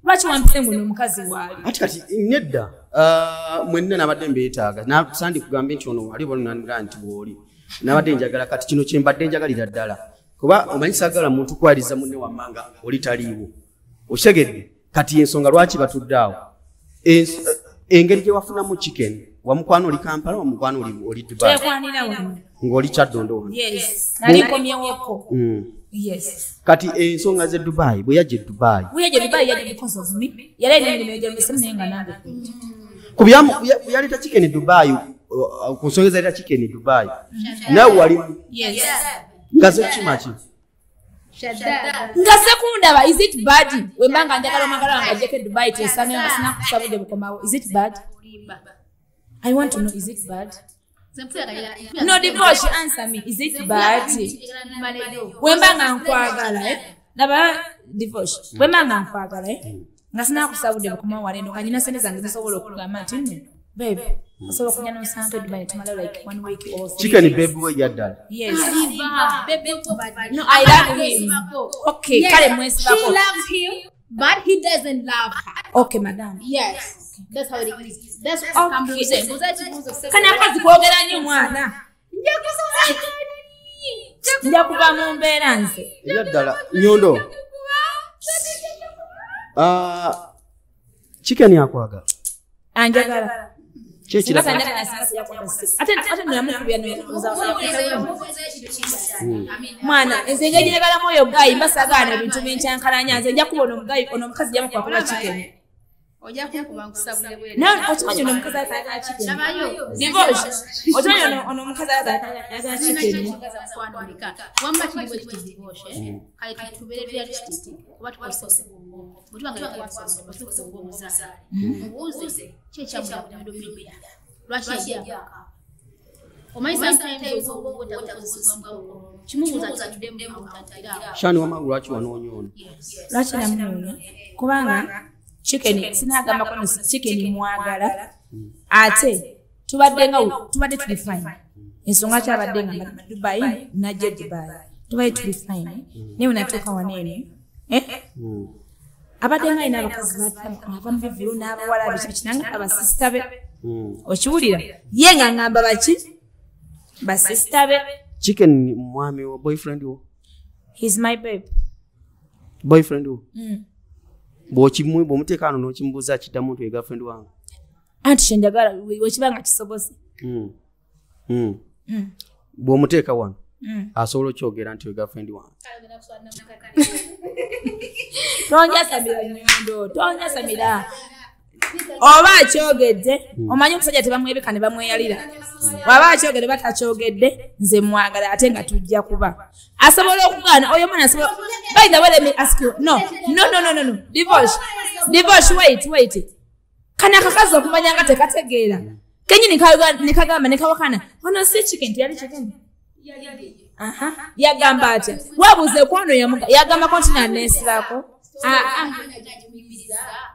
lwaki wampise nguno omukazi waali ati kati nedda mwenna nabadde mbeetaaga sandi kugambye nti ono wali bonanira nti bwoli nabadde njagala kati kino kyembadde njagalira ddala kuba omanyi saagala muntu kwaliza munne wammanga oli taliiwo okitegedde kati ensonga lwaki batudde awo engeri gye wafunamu chicken wamukwana oli Kampala wamukwana oli Dubai ng'oli Kyaddondo nali nkomyewoko kati ensonga ze Dubai bwe yajja Dubai yajja because of me yali ayina emirimu egyemesemu naye nga nange yaleeta chicken Dubai ku nsonga ezaleeta chicken Dubai nawe wali nga ze kimaki nga sekundaba is it bad wembanga njagala omagala wange ajjeko Dubai tesanga nga sinakusabudde bukomawo is it bad I want to know is it bad no divorce answer me is it bad wembanga nkwagala naba divorce wembanga nkwagala nga sinakusabudde bukomawo walendo nga nyina sente zange zisobola okugamba nti nno babe osobola okunya n'omusanga Dubai tumala like 1 week or chicken babe we yaddala yes no I love him okay kale mwesi she loves him but he doesn't love her okay madam yes that's how it is that's what I'm saying kana akazi kwogera nnyo mwana nja kuva mu mbeera nze yaddala Nyondo chicken yakwagala anjagala mwana nze nja njagalamu oyo gayi mbasagaana ebintu binkyankalanya nze nja kubona omugayi ono omukazi jamukwakula chicken Oja kukuba nkusabule bwe. Okimanyi ono omukazi ayagala chicken. Divorce. Okimanyi ono omukazi ayagala chicken. Wamma kiriwo divorce. Kale tutubere realistic. Kuba tukozesa obwongo. Butubanga tukozesa obwongo muzala. Mubuuze kyekyamu kudomira. Lwaki ya. Omanyi sometimes obwongo takozesa obwongo. Kimubuuza tudemu mutatira. Shani wama lwaki wanoonyoona. Lwaki namunoonya. Kubanga chicken sinagamba kono chicken mwagala ate tubadde tuli fine ensonga kyabadde nga Dubai najja Dubai tubadde tuli fine naye natuuka waneeno abadde nga alina abakazi bava mu biviru n'abawala biki nange abasisita be okiwulira ye nga ngamba baki basisita be. Chicken mwami wa boyfriend wo? He's my babe. Boyfriend wo? Bw'omuteeka wano n'okimubuuza kidda muntu ye girlfriend wange. Anti kyenjagala wekibanga kisobose. Bw'omuteeka wano asobola okyogera nti we girlfriend wange. Tonjasamira nnyondo, tonjasamira. Oba akyogedde omanyi omusajja tebamwebeka ne bamweyalira. Waba akyogedde batakyogedde nze mwagala ate nga tujja kuba. Asobola okugaana oyo mwana asobola. By the way, let me ask you. No. Divorce, wait. Kana kakazi okumanya nga tekategeera. Kenyi nikagamba nekawakana. Ono si chicken yali chicken. Yagamba ati. Wabuze kwano yagamba kontina nesirako.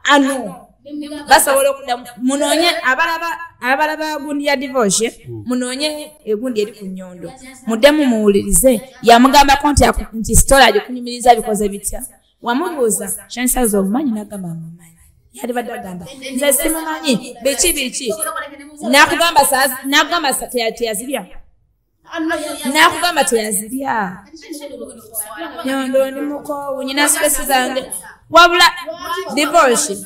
Ano. Basobola okudda munoonye abalaba gundi ya divorce munoonye egundi eri ku Nnyondo muddemu muwulirize yamugambako nti story agikunyumiriza bikoze bitya wamubuuza chances of manyi n'agamba amumanyi yali badde agamba nze simumanyi biki n'akugamba teyazirya n'akugamba teyazirya Nnyondo ndi mukoowu nyina stress zange wabula divorce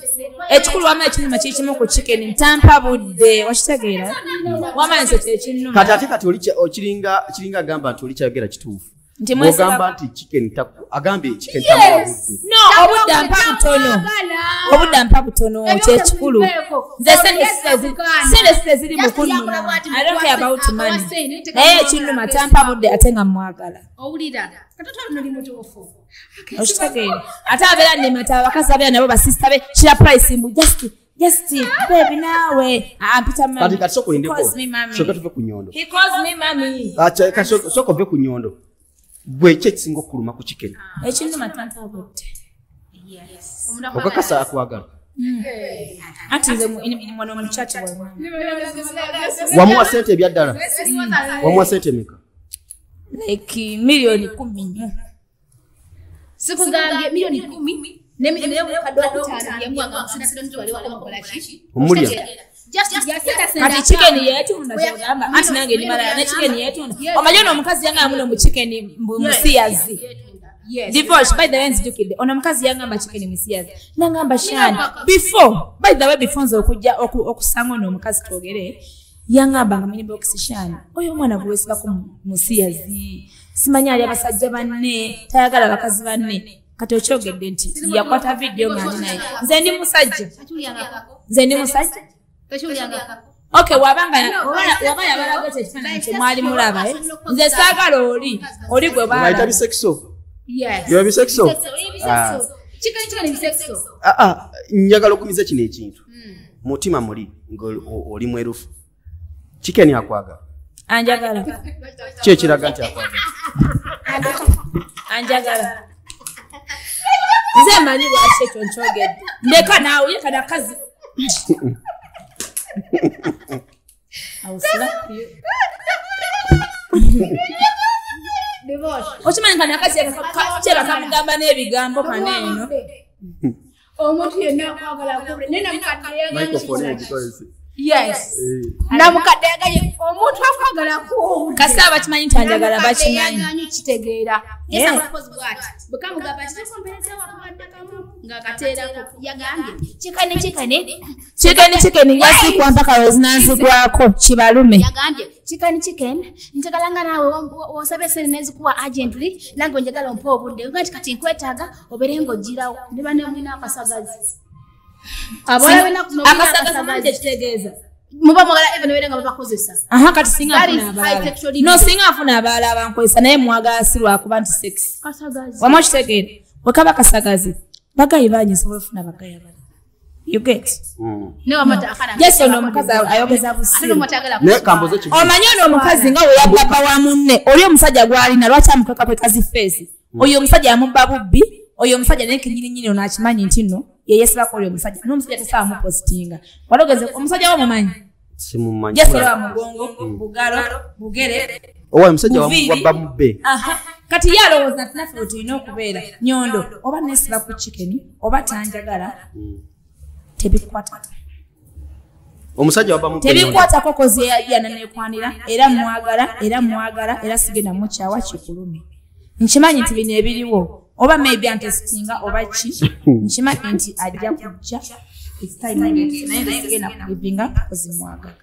ekikulu wama ekinuma kikimu ku chicken ntampa budde wakitegeera wamanze tekinuma kati okiringa agamba nti oli kyayogera kituufu ogamba nti chicken agambye chicken no obudda mpa butono kyekikulu nze sente ziri mukunuma I don't care about money naye ekinuma tampa budde ate nga mwagala owulira katoto noli mutuufu okitegeera ate abeera nemata abakazi abeera nabo basista be kira price mbu just baby nawe ampita mami kati sokolindeko soka tuve ku Nnyondo he calls me mami acha soko ve ku Nnyondo gwe ekisinga okuluma ku chicken ekinuma tampa budde yes okakasa akwagala ati nze mwana omukyati wamuwa sente ebyaddala wamuwa sente meka like milioni 10 sikugambye milioni 10 ne milioni kadokutana yamwanga kusina mtu wale wako mkolaki omulya kati chicken yetu ndashogamba anti nange ni mara na chicken yetu omanyono omukazi yanga amuno mu chicken musiyazi divorce by the way nzijukide ono mukazi yanga amba chicken musiyazi nangamba shani before nzo okujja okusanga ono omukazi twogere yanga amba ngamanyi box shani oyo mwana gwesika ku musiyazi simanya ali abasajja banne tayagala abakazi banne kati okyogedde nti yakwata video ngani naye nze ndi musajja okay wabanga yabalagete ekifaananyi kye mwali mulaba nze saagala oli gwe baita bisexo yes yo bisexo chicken bisexo njagala okumiza kino ekintu mutima muli oli mwerufu chicken akwagala anjagala kyekiraga nti akwagala anjagala nze manyi lwaki ekyo nkyogedde ndeka naawe yekana kazi okimanyi kana kazi kyeba kamugamba n'ebigambo kaneeno omuntu yenna akwagala kubule nena microphone yes namukadde yagaye omuntu akwagala ku kasa bakimanyi nti anjagala bakimanyi kitegeera yes suppose bwati bukamugamba kitekompereza wakadde kamu ngakateerako yagambye chicken yasikwa mpaka wezinanzigwako kibalume yagambye chicken njagalanga nawe osabe sene nezikuwa urgently nange njagala ompa obudde ngati kati nkwetaaga obeere ng'ogirawo ne banne mwina akasagazi Abala bena kuno akasagaza kitegeeza muba mwagala even wenga babakozesa kati singa afuna abala abankozesa naye mwagala asirwa kuba nti sex kasagazi wamwa kitegeera bwekaba kasagazi bagayi banyi sobola ofuna bagayi abala you get ne wamata akana yes ono omukazi ayogeza busiru ne kamboze kibu omanyi ono omukazi nga we yagabba wa munne oli omusajja gwalina lwaki amukweka kwekazi feesi oyo omusajja yamubba bubbi oyo omusajja naye kinyirinyiri ono akimanyi nti nno yeyesibako oli omusajja n'omusajja tasaba mupositinga walogeze omusajja womumanyi simumanyi yesola mugongo bugalo bugere owa omusajja wabba mubbe kati yalowooza nti naffe tulina okubeera nyondo oba nesiba ku chicken oba tanjagala tebikwata omusajja wabba mubbe tebikwatako kozi yajjana nekwanira era mwagala era sigenda mukyawa kikulume nkimanyi nti bino ebiriwo oba maybe antesitinga oba ki nkimanyi nti ajja kujja sigenda kugivinga kozi mwagala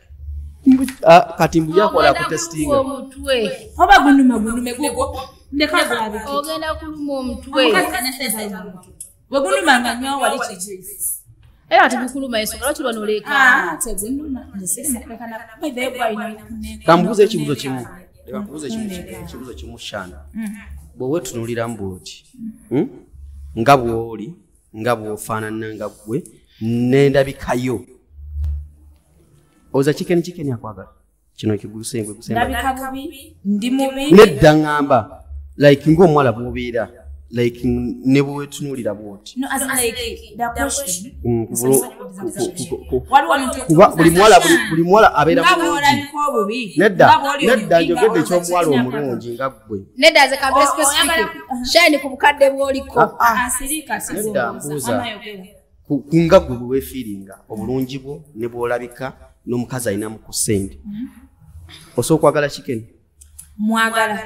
kati mbu yakola kutestinga omutwe oba gunume gugo ndeka gwabi ogenda kuluma omutwe wegunuma nga nyo wali kijuice era tubikuluma yeso kalo tulwa noleka tegunuma ndesere mukulekana bayibe gwalina kambuze ekibuzo kimu ekibuzo kimu shana bwowe tunulira mboti nga bwoli nga bwofaanana nga gwe nendabikayo oza chicken akwagala kino kigusengwe ndabika bubi ndi mubi nedda ngamba like ng'omwala bw'obeera like ne bwe tunulira bwoti no as like the question kuba buli mwala abeera bulungi nedda njogedde eky'omuwala omulungi nga ggwe nedda ze kabe specific shine ku bukadde bw'oliko asirika nedda mbuuza nga ggwe bwe weefiiringa obulungi bwo ne bw'olabika n'omukazi alinamu ku ssente osobola okwagala chicken mwagala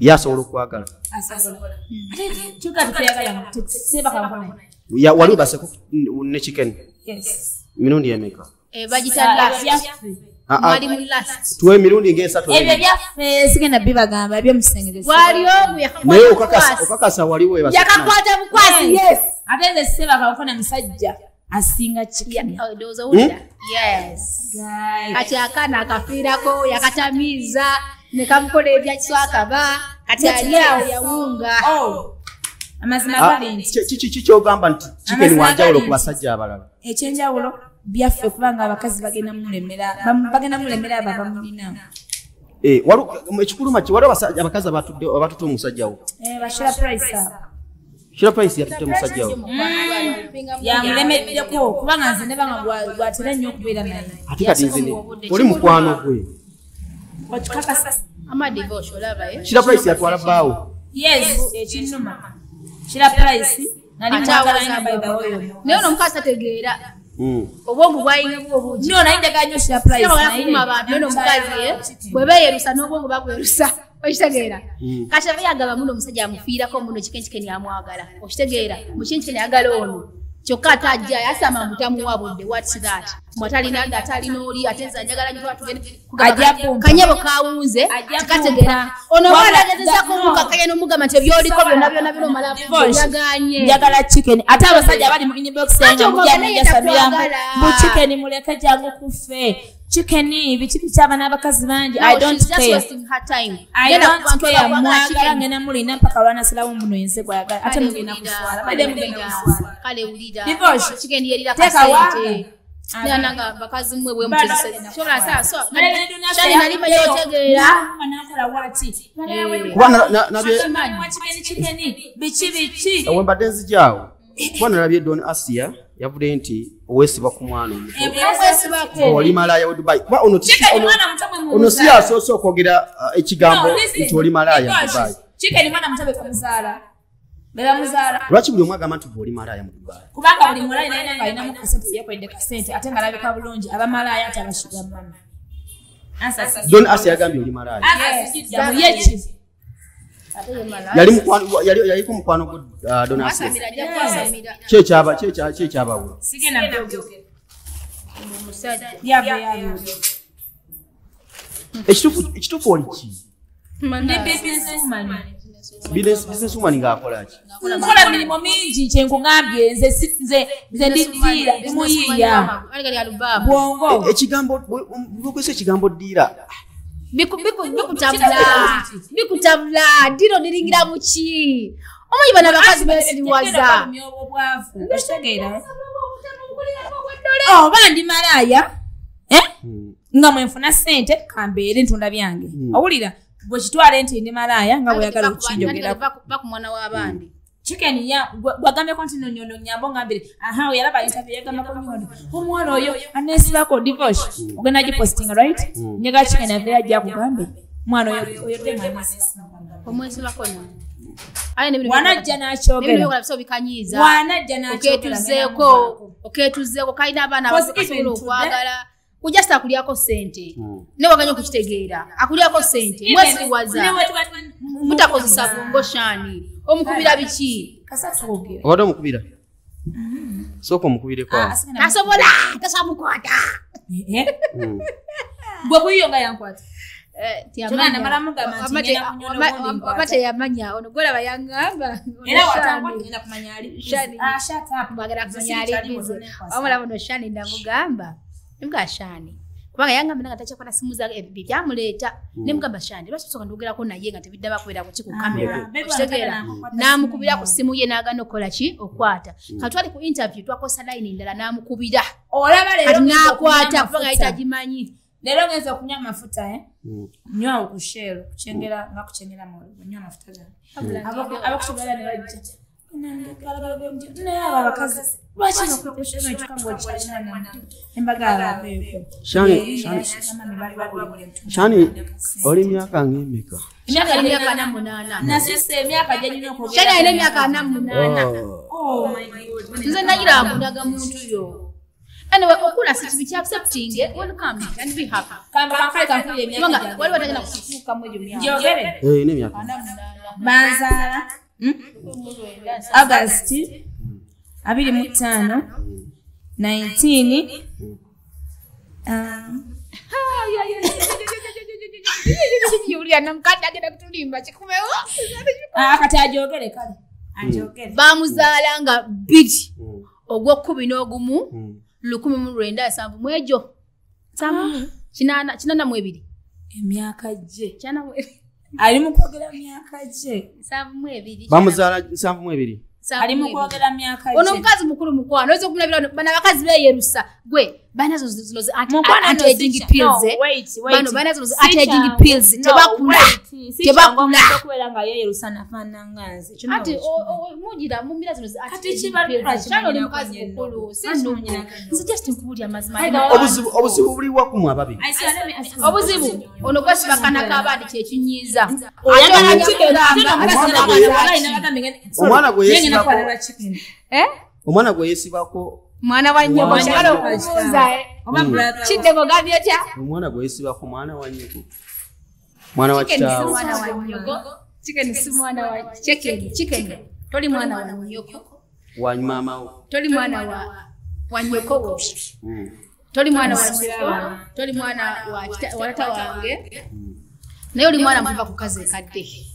yasobola okwagala wali obaseko ne chicken mirundi emeka bagita mwali mu last tuwe mirundi ng'esatu ebyo byaffe sigenda bibagamba ebyomusengereza wali omu naye okakasa waliwo yakakwata bukwasi yes ate nze sebaka okufuna musajja asinga chicken yes kati akana akafiirako yakatamiiza nekamukola ebyakiswakaba kati ali awo yawunga amazima gali nti kiki kyogamba nti chicken wanjawulo ku basajja abalala ekyenjawulo byaffe kubanga abakazi bagenda mulemera abo bamulina ekikuluma ki waliwo abakazi abatutte omusajjawo bashira price Shira Price yatutte musajjawo yamulemeddeko kubanga nze nebanga gwatera nnyo okubeera naye ate kati nzine oli mukwano gwe amadivosh olaba Shira Price yatwala bbaawo yes ekinnuma Shira Price nali mwagala nnyo by the way naye ono omukazi tategeera obwongo bwayinga bwobugi nyo naye njagala nnyo Shira Price abantu ono omukazi bwe beeyerusa n'obwongo bagwerusa okitegeera kati aba yagaba muno omusajja amufiirako muno chicken amwagala okitegeera mukinchi yagala ono kyokka atajja yasama mutamuwa budde what's that mwatalina ngatalina oli ateza njagala nyo tugende kanyebo kawunze kategeera ono walagezesa ko mukakanya n'omugamba nti ebyoliko byonna bino malafu yaganye njagala chicken ate abasajja abali mu inbox yange mujja samira mu chicken muleke jangu kufe chicken bichi bichaba n'abakazi bangi I don't care mwagala ngena mulina mpaka lwana salamu muno yense gwagala ate mugenda kuswala bade mugenda kuswala kale ulida divorce chicken yerira kasente nanga bakazi mmwe bwe mutese shola sasa shali nalima yotegeera anakola wati kuba nabye chicken bichi wembadde nzijaawo kuba nalabye Don Asia yavude nti owesiba ku mwana oli malaya wa Dubai kuba ono si asoose okwogera ekigambo nti oli malaya mu Dubai chicken mwana mutabe kumuzaala bela muzaala lwaki buli omu agamba nti oli malaya mu Dubai kubanga buli mulaya naye nga alinamu kasente yekwedde kasente ate nga alabika bulungi aba malaya ate abashiga mama Don Asia yagambye oli malaya yali ku mukwano gwa Don Asia kyekyabawo ekituufu oli ki business woman ng'akola ki? Nkola mirimu mingi kyenkugambye nze ndiddiira ndimuyiiya bwongo. Ekigambo bukozesa ekigambo ddiira. Bikutabula ddiiro niringira mu ki? Omanyi bano abakazi beesiriwaza. Oba ndi malaaya nga mwenfuna ssente kambeere ntunda byange. Owulira bwe kitwale nti ndi malaaya nga bweyagala okukinjogerako. Baku mwana w'abandi. Chicken gwagambeko nti nonyono nyambo ngambire oyalaba interview yagambako nyono omwana oyo aneesibako divorce ogenda gipostinga right nyega chicken ave ajja kugambe mwana oyo omwesibako wanajja n'akyogera oketuzeeko kalina abaana abasobola okwagala kujasta akulyako sente ne waganya okukitegeera akulyako sente mwesiriwaza mutakozesa bongo shani omukubira biki obadde omukubira sooka omukubireko tasobola tasamukwata gwe kuyiyo nga yankwata wapate yamanya ono golaba yangamba mwagala kumanya alibize wamulaba ono shani ndamugamba Nemga shani. Kubanga yangamba nga tachakwata simu za byamuleeta. Nemugamba shani. Lwaki soka ndogerako naye nga tebidda bakwera ku kiku kamera. Kitegeera. Namukubira ku simu ye nagano kola ki okwata. Katwali ku interview twakosa line ndala namukubira. Olaba lero nakwata kubanga ayitagimanyi. Lero ngenza okunywa amafuta Nywa okushero kuchengera nga kuchengera mu nywa amafuta gano. Abakushogala ne bajja. Shani oli myaka ng'emeka? Emyaka 48. Nasise emyaka gyanyina okugera. Shani ayina emyaka 48. Oh my God. Nze nagira akundaga muntu yo. Anyway, okula si kibi accepting welcome and be happy. Kamba kankule emyaka. Wali watagenda kufuuka mu ejo myaka. Njogere. Ine myaka. Banzala. August 25 19 Yulia namkanda agenda kutulimba kikumewo kati ajogere kale ajogere bamuzala nga bidi ogw'okkumi n'ogumu 1970 mwejo kinana mu ebiri emyaka gye kinana mu ebiri ali mu kwogera myaka gye 72 bamuzala 72 ali mu kwogera myaka gye ono mukazi mukulu mukwano ozo kulabira bana bakazi beyerusa gwe banazo ziloze anti-aging pills bano banazo anti-aging pills tebakula okubeera nga yeyerusa nafaana nganze ati mujira mumira zino anti-aging mukazi mukulu nze just nkubulya mazima obuzibu buliwa kumu ababiri obuzibu ono kwesibakanako abandi kyekinyiiza omwana gwe yesibako mwana wa nnyoko kyalo okubuuza kiddeko gambye kya omwana gwe yesibako mwana wa nnyoko mwana wa kitaawo chicken si mwana wa chicken toli mwana wa nnyoko wa mamawo toli mwana wa nnyoko toli mwana wa nnyoko toli mwana wa tata wange naye oli mwana muva ku kazi kadde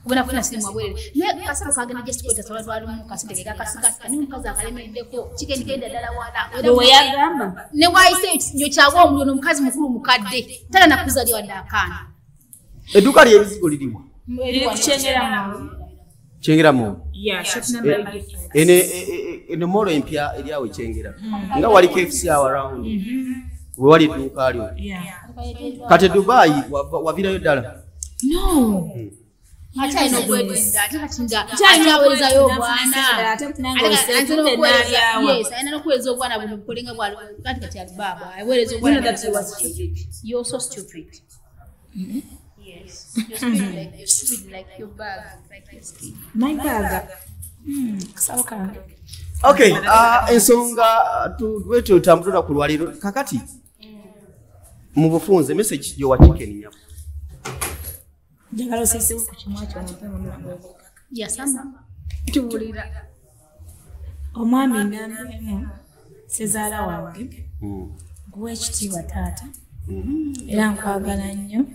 ubona kuna simu abwere ne kasaba kagenda just kweta sola twali mu kasinde kakasika ni mukazi akalemendeko chicken kenda dala wala we yagamba ne waise nyo kyawo omulyo no mukazi mukulu mukadde tala nakuzali wadakana eduka lye bizigo liriwa chengera mo yeah shop number ene molo empya eliawe chengera nga wali KFC around we wali duka alio kate Dubai wavirayo dala no acha ino kwenda atinga achaweza yo bwana yes aina no kweza bwana buno kulinga bwa kati ya baba aweleza bwana that was stupid you're so stupid yes you're stupid like your bag like your skin my bag sawa okay ensonga tuwetu tambulira ku lwaliro kakati mu bufunze message yo wa chicken nyako jagalo sese ku kimwacho mpema mlango yasama tubulira omwami namwe sezala wange gwe kitiibwa taata era nkwagala nnyo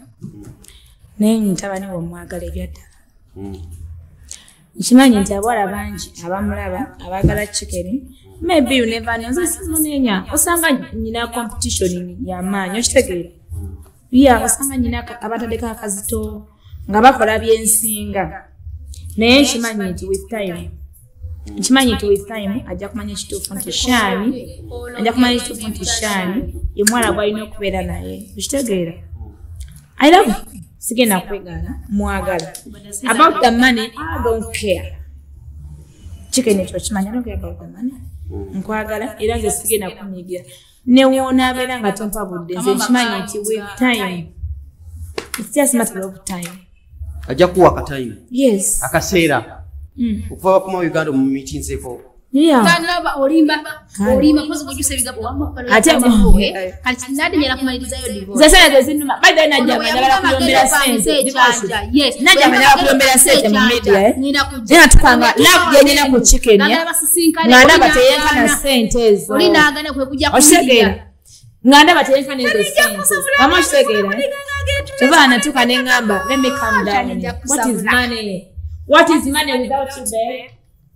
naye ntabani wo mwagala ebyaddala nkimanyi nti abawala bangi abamulaba abaagala chicken maybe you never know nze simunenya osanga nyina competition y'amaanyi okitegeera osanga nyina abataddeko akazito nga bakola byensinga naye nkimanyi nti with time ajja kumanya ekituufu nti Shani ye mwala gwalina okubeera naye okitegeera I love you. Sigena kwegala mwagala about the money I don't care chicken ekyo kimanya no care about the money nkwagala era nze sigena kunyigira ne wona abera nga tompa budde nze kimanya nti with time it's just matter of time ajja kuwa ka time yes akaseera okuva kuma Uganda mu meetings eko Tanaba olimba kozi kujuse bigapo wamma ate kati nadi nyala kumaliriza yo divorce sasa zinuma bado najama ndala kuyombera sente yes najama ndala kuyombera sente mu media nina tukanga lab yenyina ku chicken ya nganda bateyenka na sente ezo olina agana kwe kujja kusigera nganda bateyenka ne sente kama shegera tubana tukane ngamba let me calm down what is money without you babe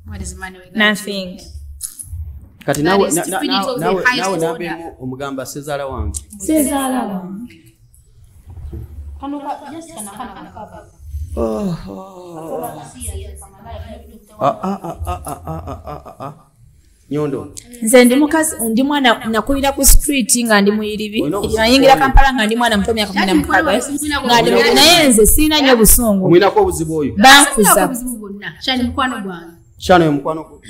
what is money without nothing kati nawe nabe omugamba sezala wange kanuka just kana kaba nyondo nze ndi mukazi ndi mwana nakulira ku street nga ndi muyiribi yingira Kampala nga ndi mwana muto myaka 16 nga ndi naye nze sina nyo busungu mwina ko buzibu oyo bankuza Shani mukwano gwange Shano mukwano ko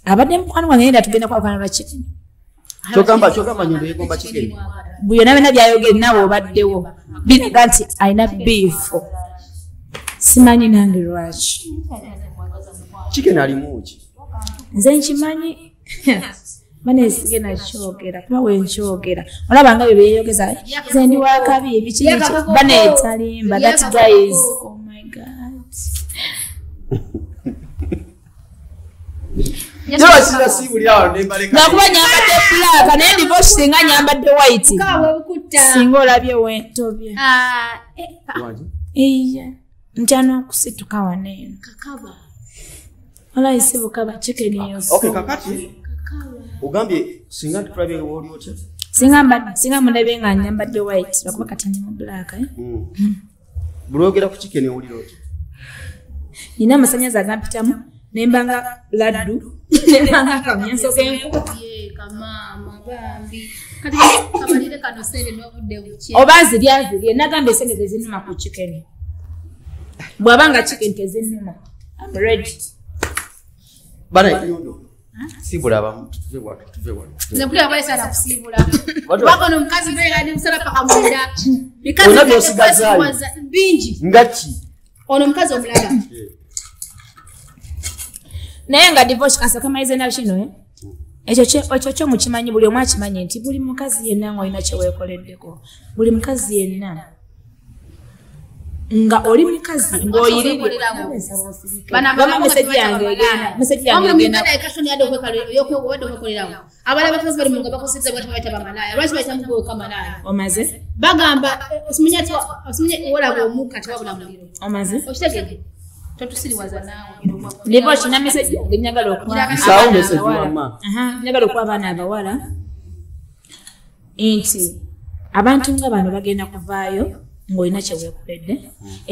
abadde mukwano gwange nenda tugenda kwa kana chicken chokamba nyondo yegomba chicken buyo nabe byayogera nawe obaddewo binaga nti aina beef simanyi nange lwaki chicken ali muki nze nkimanyi mane sigena kyogera kuba wenkyogera olaba nga byebyeyogeza nze ndi wakabi ebiki bane etalimba that guys oh my god nakuba nyambadde black naye divorce singa nyambadde white singa olabye wentobye iya ntyana okusituka waneeno wala isibukaba chicken yoso okay kakati ugambye singa tukulabye woli ote singa mundabe nga nyambadde white bakuba kati ndi mu black bulogera ku chicken ewulira ote nina amasanyaza agampitamu nembanga laddu nembanga kamyanso kenku oba zirye nagamba esente tezinnuma ku chicken bwabanga chicken tezinnuma I'm ready bana nyondo sibula ba tuve wa Nekulia bale sana kusibula wako no mkazi mbele hadi msala paka mwenda mikazi binji ngachi ono mkazi omulaga naye nga divorce kasa kama ize na kino ekyo kyo mukimanyi buli omwa kimanyi nti buli mukazi yenna ng'olina kye weekoleddeko buli mukazi yenna nga oli mukazi ng'oyirire bana meseji yange egenda abala bakazi bali mu ngaba kositza bati bayita bamalaya lwaki bayita mugo kamalaya omaze bagamba osimanye wala omuka tewabula muliro omaze okitegedde totusiriwaza naawe ndipo kina meseji yange njagala okuwa sawa meseji mama njagala okuwa abaana abawala nti abantu nga bano bagenda kuvaayo ng'olina kye weekoledde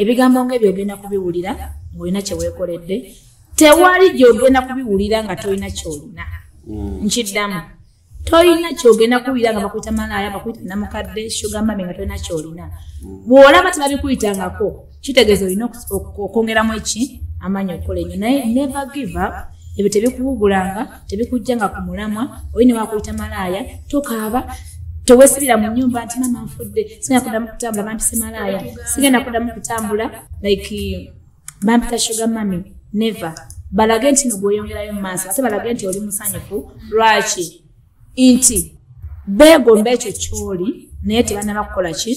ebigambo ng'ebyo ogenda kubiwulira ng'olina kye weekoledde tewali gy'ogenda kubiwulira nga tolina ky'olina nkiddamu tolina ky'ogenda kuwulira nga bakuyita malaaya bakuyita namukadde sugar mami nga tolina ky'olina bw'olaba tebabikuyitangako kitegeeza olina okwongeramu eki amaanyi okukola ennyo naye never give up ebyo tebikuwugulanga tebikujjanga ku mulamwa oli ne wakuyita malaaya tokaaba tewesibira mu nyumba nti mama nfudde sigenda kuddamu kutambula bampise malaaya sigenda kuddamu kutambula like bampita sugar mami never balage nti nogweyongerayo mu maaso ate balage nti oli musanyufu lwaki nti beegomba ekyo kyoli naye tebanaba kukola ki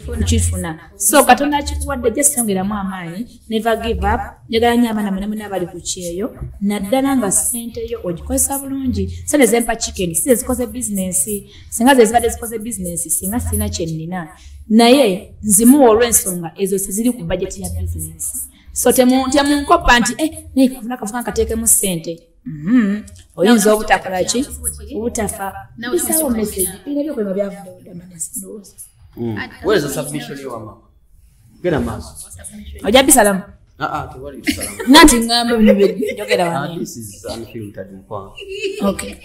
kukifuna so katonda akikuwadde just yongeramu amaanyi never give up njagala nnyo abaana mwenamwena abali ku kyeyo naddala nga ssente yo ogikozesa bulungi sente zempa chicken si zezikoze bizinensi singa zezibadde zikoze bizinensi singa sirina kye nnina naye nzimuwa olw'ensonga ezo siziri ku bajeti ya bizinensi So temunkopa nti naye kafuna kafuka nkateekemu ssente. Oyinza obutakola ki? Obutafa. Bisawo message. Birabyo kwema byavudde ndowooza. Where is the submission you mama? Genda maaso. Ojja bisalamu. Tewali tusalamu. Nanti ngamba bino njogera wano. This is unfiltered mukwa. Okay.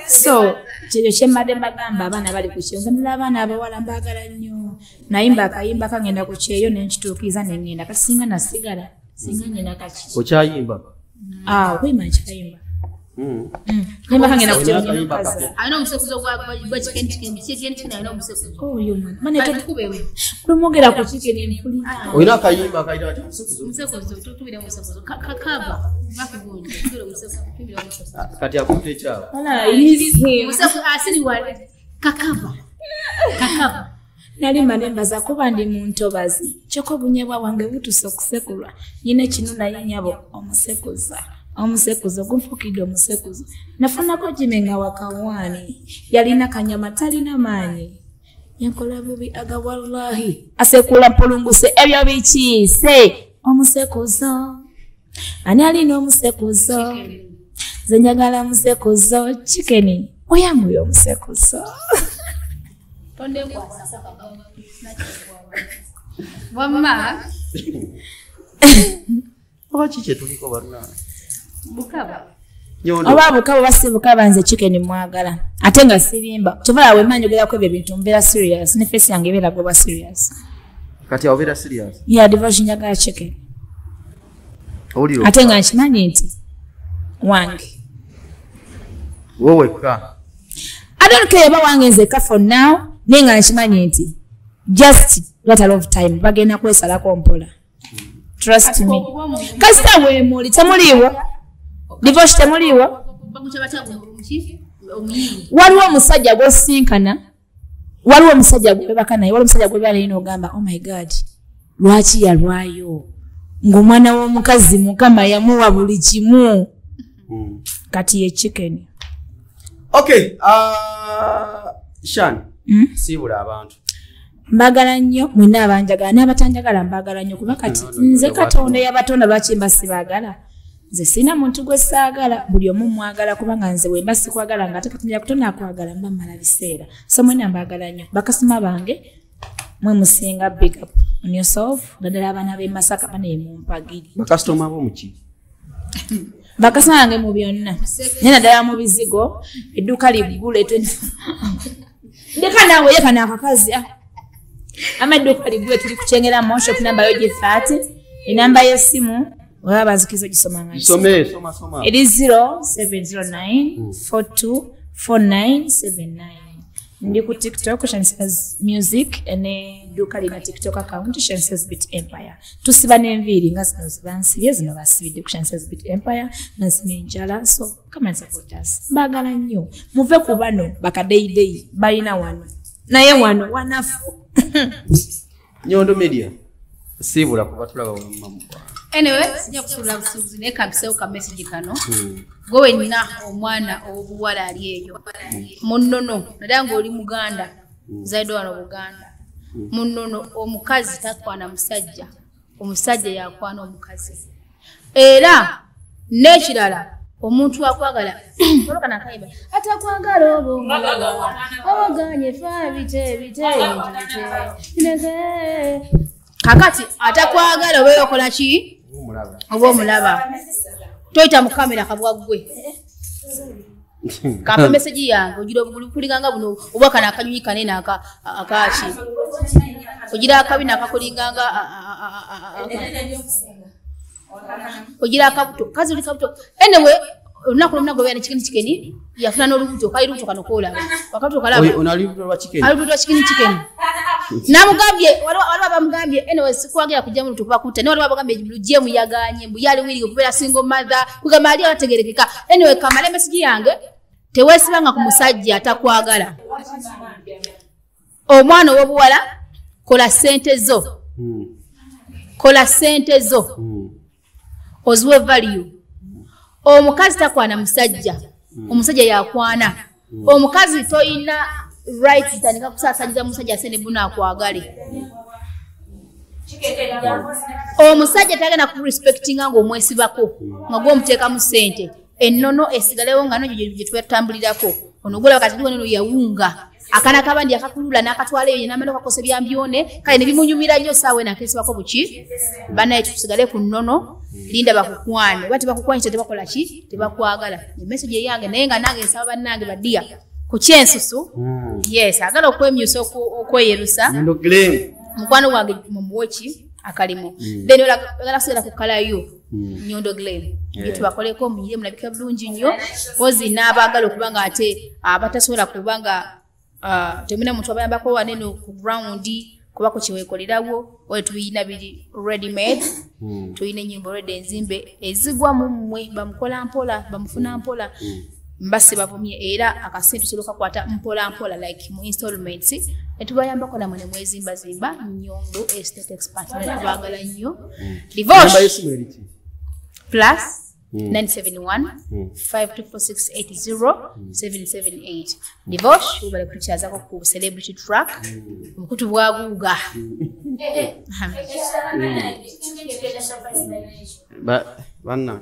So, kyo kyemmadde mbagamba abaana bali ku kyeyo. Nzanira abaana abawala mbagala nnyo. Nayimba akayimba kangenda ku kyeyo ne nkituukiza ne ngenda. Kati singa nasigala. Singa ngenda kaki. Okyayimba? Okuyimba nkikayimba. Kayimba kangenda ku kyeyo n'omukazi. Alina omusekuzo gwa chicken alina omusekuzo. Oyo mwana. Mane tukubewe. Kulumogera ku chicken mpulira. Oyina akayimba akayita ati omusekuzo? Omusekuzo tukubira omusekuzo. Kaba. Bakugunja. Tukubira omusekuzo. Tukubira omusekuzo. Kati akutte ekyawo. Wala yisi. Omusekuzo asili wale. Kakaba. Nali manembaza kuba ndi mu ntobazi. Kyoko bunyebwa wange butuse okusekulwa. Nyine kino naye nyabo omusekuza. Omusekuzo gumfukidde omusekuzo. Nafunako jimenga wakawaani. Yalina kanyama talina maanyi. Yankola bubi aga wallahi. Asekula mpulunguse ebyo bikiise. Omusekuzo. Ani alina omusekuzo? Ze njagala omusekuzo. Chicken. Oyangu y'omusekuzo. Tonde kwasa saka baba. Wamma. Oba kiki tuliko baruna? Bukaba. Oba bukaba basibuka banze chicken mwagala. Ate nga sibimba. Kyovala we manjogera ko ebyo bintu mbera serious. Ne face yange ebera goba serious. Kati obera serious? Yeah, devotion njagala chicken. Oliro. Ate nga nkimanyi nti wange. Wowe ka. I don't care about wange nzeka for now. Nenga nkimanyi nti just lot of time bagenda kwesalako mpola. Trust me. Kasita we muli tamuliwo. Divorce tamuliwo. Waliwo omusajja gwosinkana. Waliwo omusajja gwebaka naye. Waliwo omusajja gwebala ino ogamba oh my god. Lwaki yalwayo? Ng'omwana w'omukazi Mukama yamuwa buli kimu. Kati ye chicken. Okay. Shan. Sibula abantu. Mbagala nnyo mwina abanjagala n'abatanjagala mbagala nnyo kuba kati nze Katonda y'abatonda lwaki mba sibagala. Nze sina muntu gwe saagala buli omu mwagala kubanga nze bwe mba sikwagala nga ate Katonda Katonda akwagala mba mmala biseera. So mwina mbagala nnyo bakasima bange mwe musinga big up on yourself naddala abaana b'e Masaka bane mu mpagiri. Bakasitoma bomuki? Bakasima bange mu byonna. Naye naddala mu bizigo edduuka liggule 24. Ndeka nawe yeka n'akakazi. Amaduka ligwe tuli kuchengera mo shop number yo G30 enamba y'essimu waba bazikizo gisoma ngati soma it is 0709 424979 ndi ku TikTok Shanses Music ene duka lina TikTok account Shanses Beat Empire tusiba n'enviri nga zino zibansi zino basibide ku Shanses Beat Empire na zimenjala so come and support us bagala nnyo muve ku bano bakadeidei balina wano naye wano wanafu. Nyondo Media. Sibula kuba tulaba mama. Anyway, sija kusula busubuzi ne kabisewo ka message kano. Gowe nina omwana obuwala ali eyo. Munnono, nadango oli Muganda. Zaido wano Buganda. Munnono omukazi takwana musajja. Omusajja yakwana omukazi. Era nekirala omuntu akwagala oloka nakaiba atakwagala oboganye fa bite kakati atakwagala obeera okola ki oba omulaba toyita mu kamera kabwaggwe kampa meseji yange ogira obukulinganga buno oba kana akanyunyi kanene akaki ogira akabina akakulinganga ogira akabuto kazi uli kabuto anyway olunaku lwonna gwe chicken yafuna n'olubuto kali lubuto kano koolaba wakati okalaba onalibuto lwa chicken namugambye waliwo bamugambye anyway sikwagira kujja mu lutukuba kutta ne waliwo bagambye lujje muyaganye mbu yali wiri okubeera single mother kugamba ali abategerekeka anyway kamala message yange teweesibanga ku musajja atakwagala omwana ow'obuwala kola sente zo oziwe value omukazi takwana musajja omusajja yakwana omukazi toyina right tandika kusaasanyiza musajja asene buna akwagale omusajja tagenda ku respectinga ng'omwesibako nga gw'omuteekamu ssente ennono esigalewo nga no gye twetambulirako ono gula kati ono yawunga akana kabandi akakulula n'akatwala eyo n'amala okakosa byambyone kale ne bimunyumira nnyo saawe nakesibako buki banaye tusigale ku nnono linda bakukwane bati bakukwane tebakola ki tebakwagala emessage yange naye nga nange nsaba bannange badiya ku kyensusu yes agala okwemyusa okweyerusa mukwano gwange mumuweki akalimu then olagala kusigala ku kalayo Nyondo Glen tubakoleko muyire mulabika bulungi nnyo pozi n'abaagala okubanga ate abatasobola kubanga temuna muntu abayambako waneno ku ground kuba ku kiweekolerawo oyo tuyina biri ready made tuyina ennyimba ready enzimbe ezigwa mu mmwe bamukola mpola bamufuna mpola mbasi bavumye era akasente tusobola kukwata mpola mpola like mu installments etubayambako namwe ne mwezimba Nyondo estate expert tubaagala nnyo divorce plus 971 524 778 divorce ubale kuchazako ku celebrity track mkutu bwaguga banna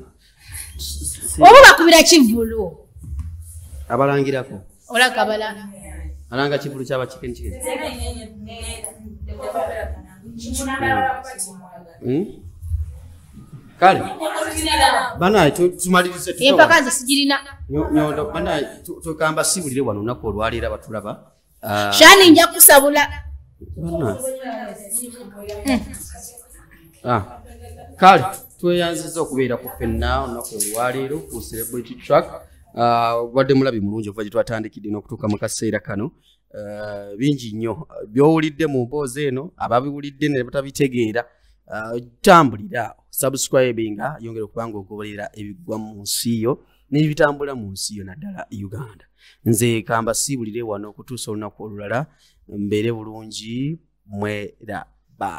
oba kubira kivulu abalangirako ola kabala alanga kivulu kyaba chicken kale bana tumalirize tutoka empaka nze sigirina Nyondo bana tukamba sibulire wano nako olwalira batulaba shani nja kusabula bana kale tweyanziza okubeera ku fenna nako olwaliro ku celebrity track wadde mulabi mulungi ova gye twatandikidde n'okutuuka mu kaseera kano bingi nnyo byowulidde mu mboozi eno ababiwulidde ne batabitegeera tambulira subscribinga yongera okubanga ogoberera ebigwa mu nsi yo n'ebitambula mu nsi yo naddala Uganda nze kamba sibulire wano okutuusa olunaku olulala mbeere bulungi mwera ba